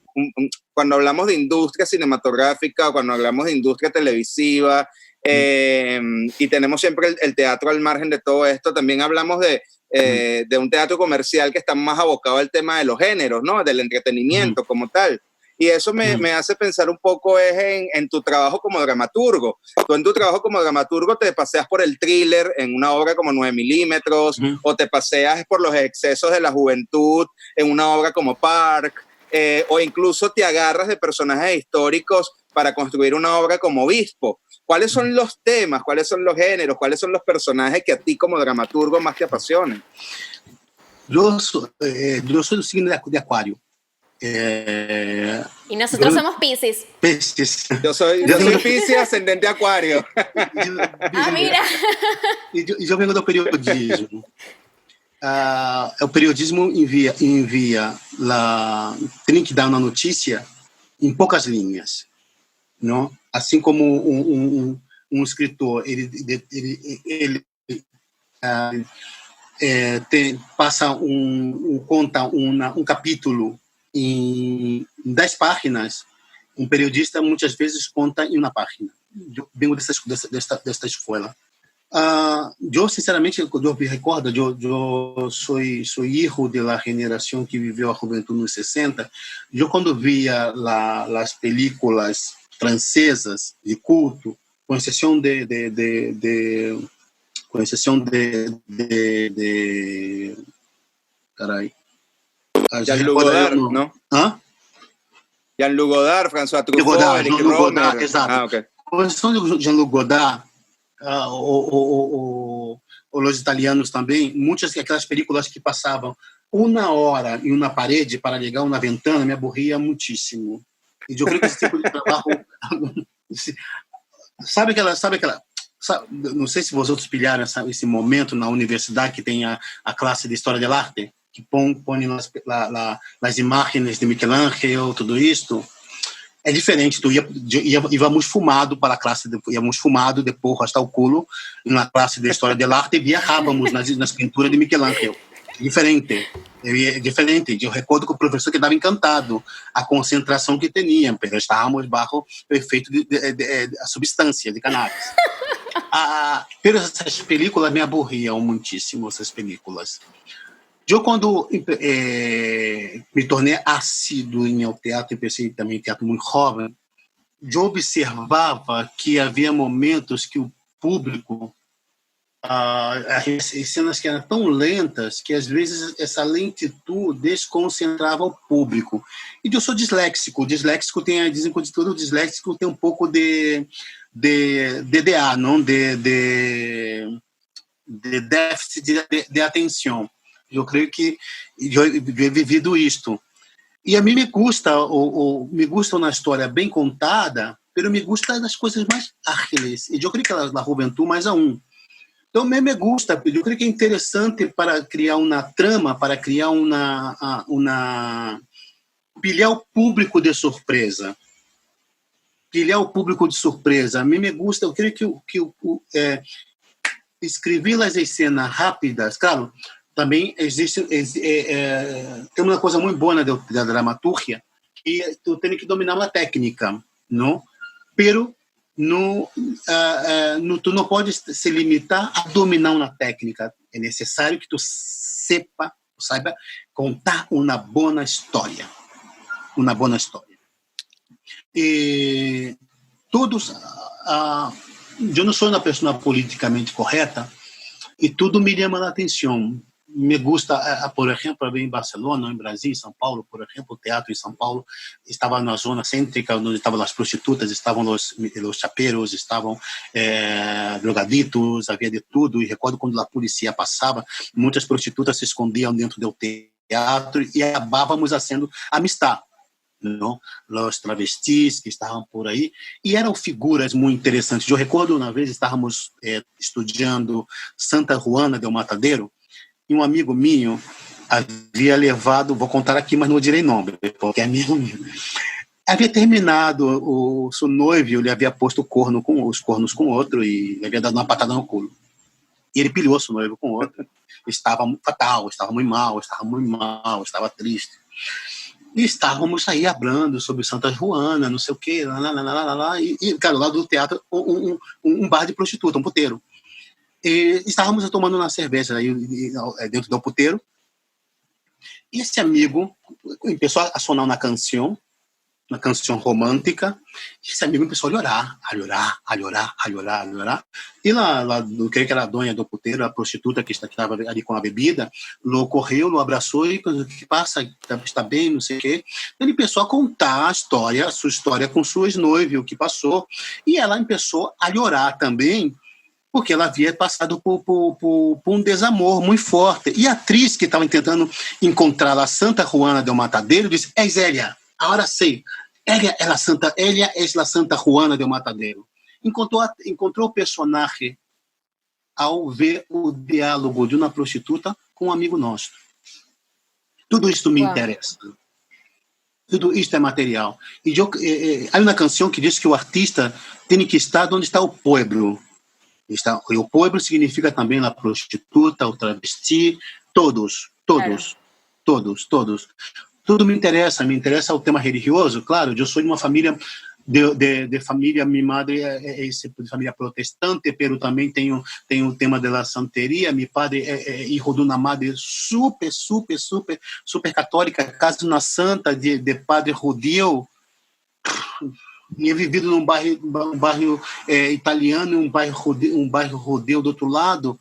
cuando hablamos de industria cinematográfica, cuando hablamos de industria televisiva, y tenemos siempre el teatro al margen de todo esto, también hablamos de un teatro comercial que está más abocado al tema de los géneros, ¿no? Del entretenimiento como tal. Y eso me hace pensar un poco en tu trabajo como dramaturgo. Tú en tu trabajo como dramaturgo te paseas por el thriller en una obra como 9 milímetros, o te paseas por los excesos de la juventud en una obra como Park, o incluso te agarras de personajes históricos para construir una obra como Obispo. ¿Cuáles son los temas, cuáles son los géneros, cuáles son los personajes que a ti como dramaturgo más te apasionan? Yo soy del signo de Acuario. Y nosotros somos Piscis. Yo soy Piscis, ascendente Acuario. Mira. E eu venho do periodismo. O periodismo envia tem que dar uma notícia em poucas linhas, não? Assim como um escritor, ele passa conta um capítulo em 10 páginas, periodista muitas vezes conta em uma página. Eu venho desta escola. Yo sinceramente, yo me recuerdo, yo soy hijo de la generación que vivió a juventud en los 60. Yo cuando veía las películas francesas de culto, con excepción com exceção caray. Jean-Luc Godard, ¿no? ¿Ah? Jean-Luc Godard, François Truffaut, Godard, Eric Jean-Luc Rohmer. Godard, exato. Okay. Com exceção de Jean-Luc Godard, ou os italianos também, muitas aquelas películas que passavam 1 hora em uma parede para ligar uma ventana me aborria muitíssimo. E eu creio que esse tipo de trabalho... Sabe aquela... não sei se vocês pilharam esse momento na universidade que tem a classe de História del Arte, que põe as imagens de Michelangelo, tudo isso. É diferente, íamos fumado para a classe, íamos fumado de porro hasta o culo na classe de História del Arte e viajávamos nas pinturas de Michelangelo. Diferente. Eu recordo que o professor quedava encantado a concentração que tinha, porque estávamos bajo o efeito de substância de cannabis. Pero essas películas me aborriam muitíssimo, essas películas. Eu, quando me tornei assíduo em teatro, e pensei também em teatro muito jovem, eu observava que havia momentos que o público, as cenas que eram tão lentas, que às vezes essa lentitude desconcentrava o público. E eu sou disléxico. Dizem que todo disléxico tem um pouco de DDA, não? De déficit de atenção. Eu creio que eu he vivido isto. E a mim me gusta uma história bem contada, mas me gusta das coisas mais ágeis. E eu creio que na juventude mais aún. Então, me gusta. Eu creio que é interessante para criar uma trama, para criar pilhar o público de surpresa. A mim me gusta. Eu creio que escrever as cenas rápidas, claro. Também existe tem uma coisa muito boa da dramaturgia, que tu tem que dominar uma técnica, não? Pero tu não pode se limitar a dominar uma técnica. É necessário que tu saiba contar uma boa história. E todos, eu não sou uma pessoa politicamente correta e tudo me chama a atenção. Me gusta, por exemplo, em Barcelona, em Brasil, em São Paulo, por exemplo, o teatro em São Paulo estava na zona cêntrica, onde estavam as prostitutas, estavam os chaperos, estavam drogaditos, havia de tudo. E recordo quando a polícia passava, muitas prostitutas se escondiam dentro do teatro e acabávamos fazendo amistade. Não? Os travestis que estavam por aí, e eram figuras muito interessantes. Eu recordo uma vez estávamos estudando Santa Juana del Matadeiro, e um amigo meu havia levado, vou contar aqui, mas não direi nome, porque é amigo meu. Havia terminado o seu noivo, ele havia posto os cornos com outro e ele havia dado uma patada no culo. E ele pilhou seu noivo com outro. Estava fatal, estava muito mal, estava triste. E estávamos aí falando sobre Santa Juana, não sei o quê, e cara, lá do teatro, um bar de prostituta, um puteiro. E estávamos tomando uma cerveja aí dentro do puteiro. E esse amigo começou a sonar uma canção romântica. E esse amigo começou a llorar. E eu creio que era a dona do puteiro, a prostituta que estava ali com a bebida, lo correu, lo abraçou e o que passa? Está bem, não sei o quê. Ele começou a contar a sua história com suas noivas, o que passou. E ela começou a llorar também, porque ela havia passado por um desamor muito forte. E a atriz que estava tentando encontrar a Santa Juana del Matadeiro disse: "É Zélia, agora sei. Ela é a Santa Juana del Matadeiro." Encontrou o personagem ao ver o diálogo de uma prostituta com um amigo nosso. Tudo isso me interessa. Tudo isso é material. E há uma canção que diz que o artista tem que estar onde está o povo. E o povo significa também a prostituta, o travesti, todos. Tudo me interessa o tema religioso, claro. Eu sou de uma família de família. Minha madre é de família protestante, pero também tem o tema da santeria. Meu padre é filho de uma madre super, super, super, super católica, casa na santa de padre judeu. E vivido num bairro italiano, um bairro judeu do outro lado.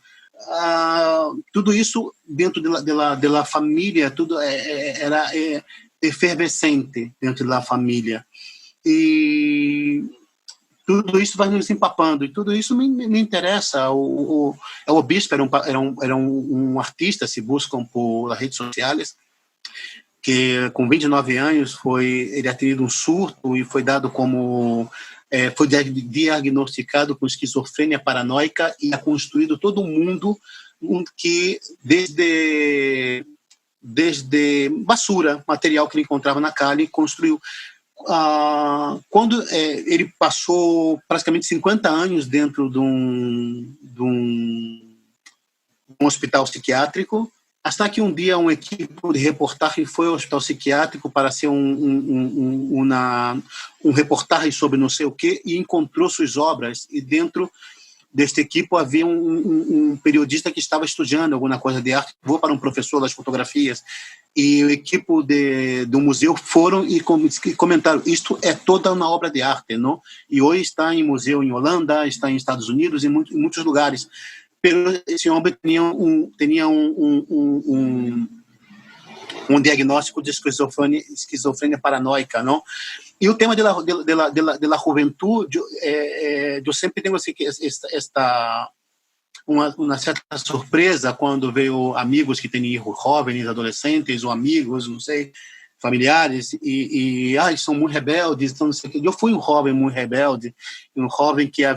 Tudo isso dentro da família, tudo era efervescente dentro da família. E tudo isso vai nos empapando, e tudo isso me interessa. O bispo era um artista, se buscam por redes sociais, que com 29 anos ele teve um surto e foi dado foi diagnosticado com esquizofrenia paranoica e ha construído todo um mundo que desde basura, material que ele encontrava na calle, construiu. Quando ele passou praticamente 50 anos dentro de um hospital psiquiátrico, até que um dia uma equipe de reportagem foi ao hospital psiquiátrico para ser um reportagem sobre não sei o quê, e encontrou suas obras, e dentro desta equipe havia um periodista que estava estudando alguma coisa de arte, vou para um professor das fotografias, e a equipe do museu foram e comentaram, isto é toda uma obra de arte, não? E hoje está em museu em Holanda, está em Estados Unidos, em muitos lugares. Pero esse homem tinha um diagnóstico de esquizofrenia paranoica, não? E o tema da juventude, eu sempre tenho uma certa surpresa quando vejo amigos que têm filhos jovens, adolescentes, ou amigos, não sei, familiares, e são muito rebeldes, então não sei o que. Eu fui um jovem muito rebelde, um jovem que ha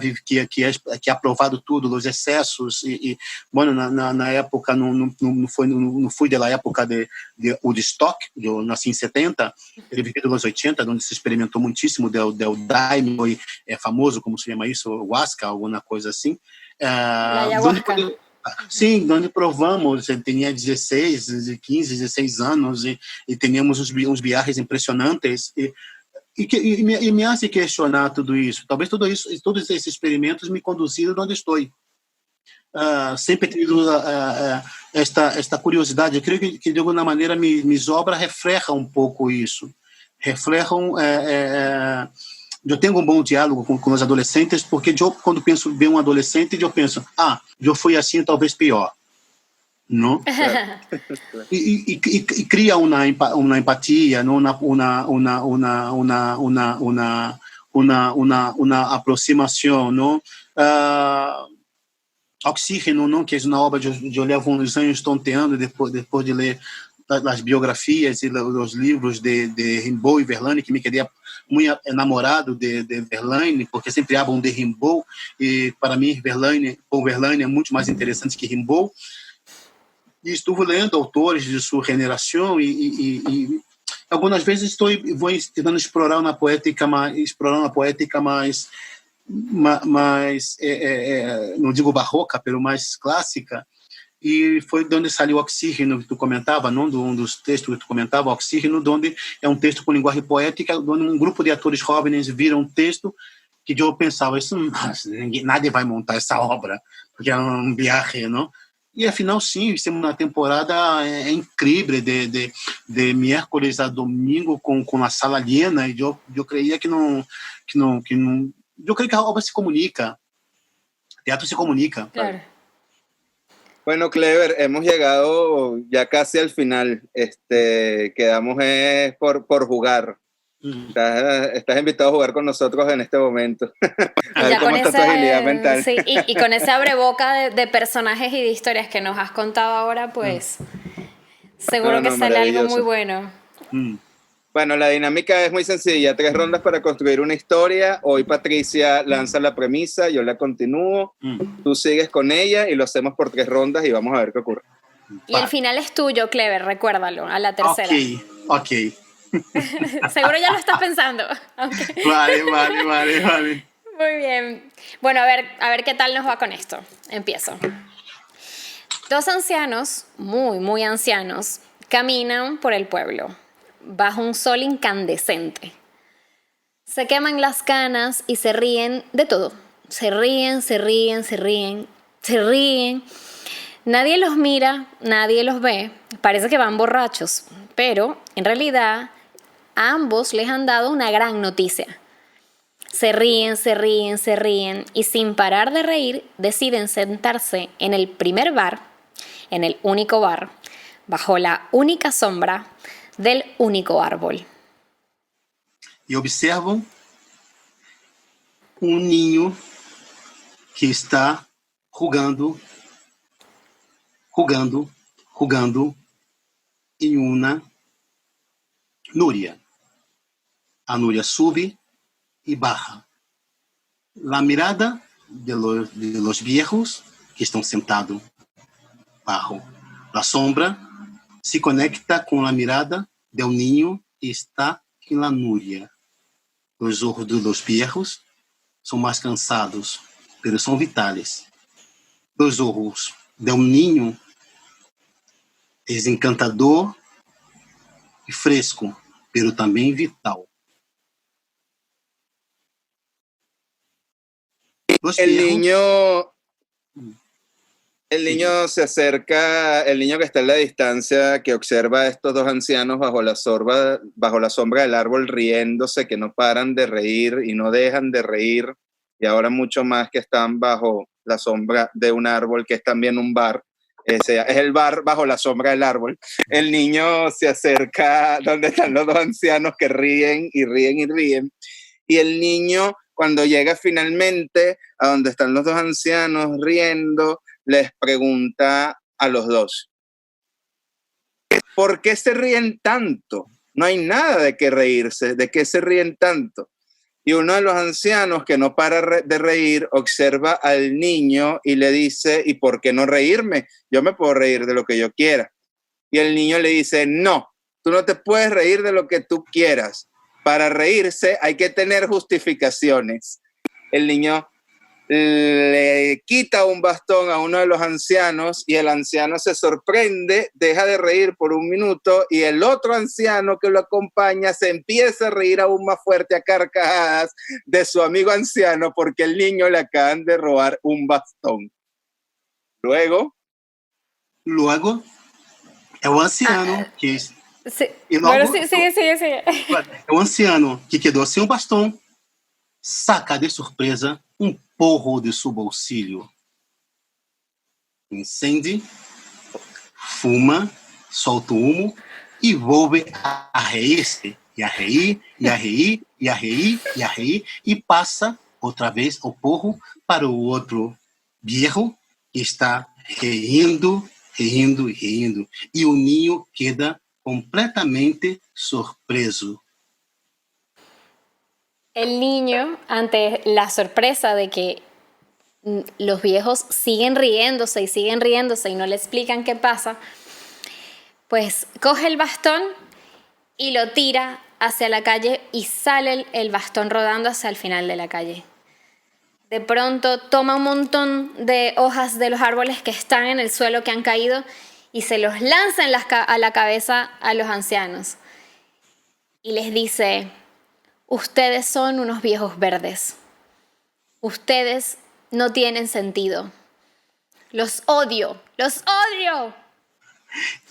provado tudo, os excessos, bueno, na época, não fui da época de Woodstock, eu nasci em 70, ele viveu nos 80, onde se experimentou muitíssimo del daime, é famoso, como se chama isso, Huasca, alguma coisa assim. Sim, onde provamos, tinha 16, 15, 16 anos e tínhamos uns viagens impressionantes e me hace questionar tudo isso. Talvez todos esses experimentos me conduziram onde estou. Sempre tenho esta curiosidade. Eu creio que de alguma maneira minhas obras reflejam um pouco isso. Reflejam... eu tenho um bom diálogo com os adolescentes, porque quando penso bem um adolescente, eu penso, eu fui assim, talvez pior, não? E cria uma empatia, não? Uma aproximação, não? Oxígeno, não? Que é uma obra de eu levo uns anos tonteando depois de ler as biografias e os livros de Rimbaud e Verlaine, que me queria muito enamorado de Verlaine, porque sempre hablam de Rimbaud, e para mim Paul Verlaine é muito mais interessante que Rimbaud. E estou lendo autores de sua geração e algumas vezes vou tentando explorar uma poética mais não digo barroca, mas mais clássica. E foi de onde saiu o Oxígeno, que tu comentava, não? Um dos textos que tu comentava, Oxígeno, onde é um texto com linguagem poética, onde um grupo de atores jovens viram um texto que eu pensava, nadie vai montar essa obra, porque é um viagem, não? E afinal, sim, uma temporada incrível, de miércoles a domingo, com a sala llena, e eu creia que não, eu creio que a obra se comunica, o teatro se comunica. Claro. Bueno, Clever, hemos llegado ya casi al final. Quedamos por jugar. Estás invitado a jugar con nosotros en este momento. A ver cómo está tu agilidad mental. Sí, y con ese abreboca de personajes y de historias que nos has contado ahora, pues seguro que sale algo muy bueno. Bueno, la dinámica es muy sencilla. 3 rondas para construir una historia. Hoy Patricia lanza la premisa, yo la continúo. Tú sigues con ella y lo hacemos por 3 rondas y vamos a ver qué ocurre. Y el final es tuyo, Clever, recuérdalo, a la tercera. Ok. Seguro ya lo estás pensando. Okay. Vale. Muy bien. Bueno, a ver qué tal nos va con esto. Empiezo. 2 ancianos, muy, muy ancianos, caminan por el pueblo bajo un sol incandescente. Se queman las canas y se ríen de todo. Se ríen, se ríen, se ríen, se ríen. Nadie los mira, nadie los ve. Parece que van borrachos, pero en realidad a ambos les han dado una gran noticia. Se ríen, se ríen, se ríen y sin parar de reír deciden sentarse en el primer bar, en el único bar, bajo la única sombra del único árbol. E observam niño que está jugando em uma núria. A núria sube y baja. La mirada de los viejos que están sentados bajo la sombra se conecta con la mirada del niño que está en la núria. Los ojos de los viejos son más cansados, pero son vitales. Los ojos de un niño es encantador y fresco, pero también vital. El niño se acerca, el niño que está en la distancia, que observa a estos dos ancianos bajo la sombra del árbol riéndose, que no paran de reír y no dejan de reír, y ahora mucho más que están bajo la sombra de un árbol, que es también un bar. Es el bar bajo la sombra del árbol. El niño se acerca donde están los dos ancianos que ríen y ríen y ríen, y el niño, cuando llega finalmente a donde están los dos ancianos riendo, les pregunta a los dos: ¿por qué se ríen tanto? No hay nada de qué reírse, ¿de qué se ríen tanto? Y uno de los ancianos, que no para de reír, observa al niño y le dice: ¿y por qué no reírme? Yo me puedo reír de lo que yo quiera. Y el niño le dice: no, tú no te puedes reír de lo que tú quieras. Para reírse hay que tener justificaciones. El niño le quita un bastón a uno de los ancianos y el anciano se sorprende, deja de reír por un minuto y el otro anciano que lo acompaña se empieza a reír aún más fuerte a carcajadas de su amigo anciano porque el niño le acaban de robar un bastón. Luego é o anciano que... Sí. Logo, Bueno, sigue. É o anciano que quedou sem o bastão, saca de surpresa porro de su bolsillo. Incende, fuma, solta o humo e volve a reír-se, e a reír, e a reír, e a reír, e a reír, e passa outra vez o porro para o outro viejo que está rindo, rindo e rindo. E o ninho queda completamente surpreso. El niño, ante la sorpresa de que los viejos siguen riéndose y no le explican qué pasa, pues coge el bastón y lo tira hacia la calle y sale el bastón rodando hacia el final de la calle. De pronto toma un montón de hojas de los árboles que están en el suelo, que han caído, y se los lanza a la cabeza a los ancianos. Y les dice: ustedes son unos viejos verdes. Ustedes no tienen sentido. Los odio, los odio.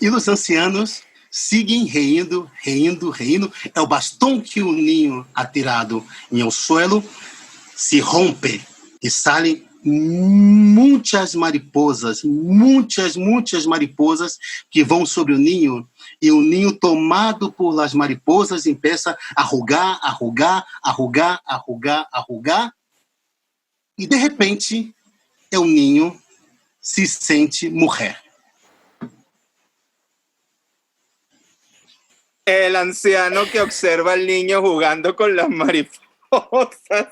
E os ancianos seguem rindo, rindo, rindo. É o bastão que o ninho atirado em suelo se rompe e saem muitas mariposas que vão sobre o ninho, e o ninho, tomado por las mariposas, começa a rugar, e de repente o ninho se sente morrer. El anciano que observa al niño jugando con las mariposas,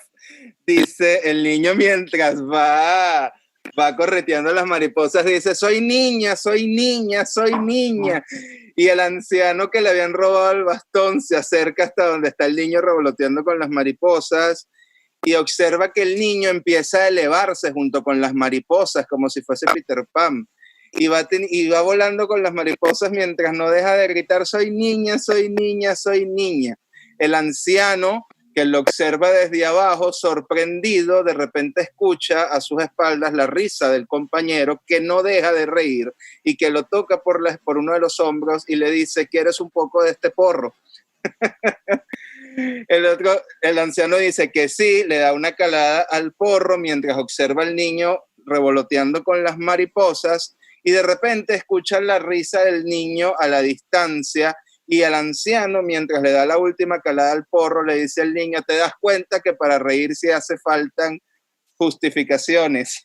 dice, el niño mientras va correteando las mariposas, dice: soy niña, soy niña, soy niña. Y el anciano que le habían robado el bastón se acerca hasta donde está el niño revoloteando con las mariposas y observa que el niño empieza a elevarse junto con las mariposas como si fuese Peter Pan. Y va volando con las mariposas mientras no deja de gritar: soy niña, soy niña, soy niña. El anciano que lo observa desde abajo, sorprendido, de repente escucha a sus espaldas la risa del compañero que no deja de reír y que lo toca por uno de los hombros y le dice: ¿quieres un poco de este porro? El anciano dice que sí, le da una calada al porro mientras observa al niño revoloteando con las mariposas, y de repente escucha la risa del niño a la distancia, y el anciano, mientras le da la última calada al porro, le dice al niño: ¿te das cuenta que para reírse hace faltan justificaciones?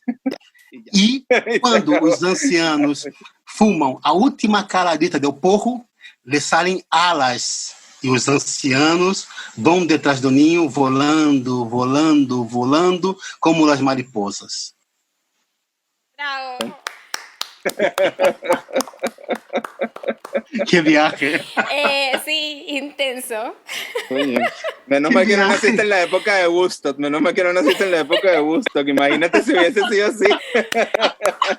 E quando os ancianos fumam a última caladita do porro, lhe saem alas. E os ancianos vão detrás do ninho, volando, volando, volando, como as mariposas. Bravo. ¡Qué viaje! Sí, intenso. Oye, menos mal que no naciste en la época de Woodstock. Imagínate si hubiese sido así.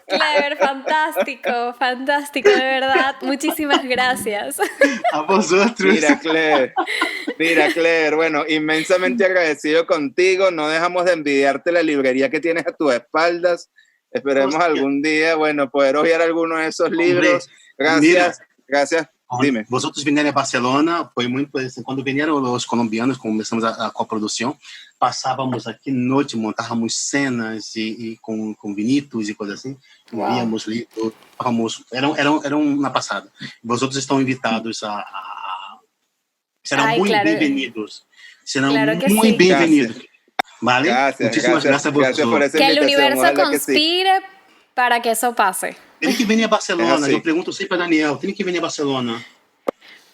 Clever, fantástico, fantástico, de verdad. Muchísimas gracias. A vosotros. Mira, Clever, bueno, inmensamente agradecido contigo. No dejamos de envidiarte la librería que tienes a tus espaldas. Esperemos algún día, bueno, poder ojear alguno de esos libros. Gracias, gracias. Dime. Vosotros vinieron a Barcelona, foi muito interessante. Quando vieram os colombianos, começamos a coprodução, passávamos aqui noite, montávamos cenas e com vinitos e coisas assim. Víamos livros, era uma passada. Vosotros estão invitados serão muito bem-vindos. Serão muito bem-vindos. ¿Vale? Muchísimas gracias por eso. Que el universo conspire para que eso pase. Tiene que venir a Barcelona. Yo pregunto siempre a Daniel, tiene que venir a Barcelona.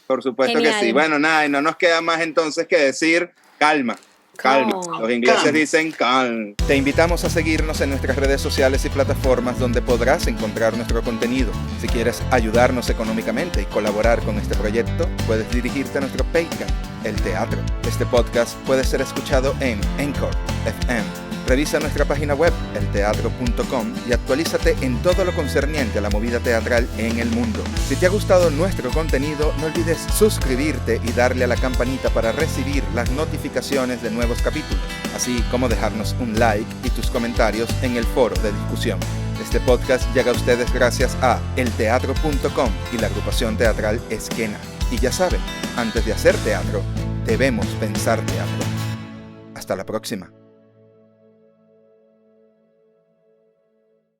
Por supuesto. Genial. Que sí. Bueno, nada, y no nos queda más entonces que decir calma. Calma. Los ingleses dicen calm. Te invitamos a seguirnos en nuestras redes sociales y plataformas donde podrás encontrar nuestro contenido. Si quieres ayudarnos económicamente y colaborar con este proyecto, puedes dirigirte a nuestro Patreon, El Teatro. Este podcast puede ser escuchado en Anchor FM. Revisa nuestra página web, elteatro.com, y actualízate en todo lo concerniente a la movida teatral en el mundo. Si te ha gustado nuestro contenido, no olvides suscribirte y darle a la campanita para recibir las notificaciones de nuevos capítulos, así como dejarnos un like y tus comentarios en el foro de discusión. Este podcast llega a ustedes gracias a elteatro.com y la agrupación teatral Esquena. Y ya saben, antes de hacer teatro, debemos pensar teatro. Hasta la próxima.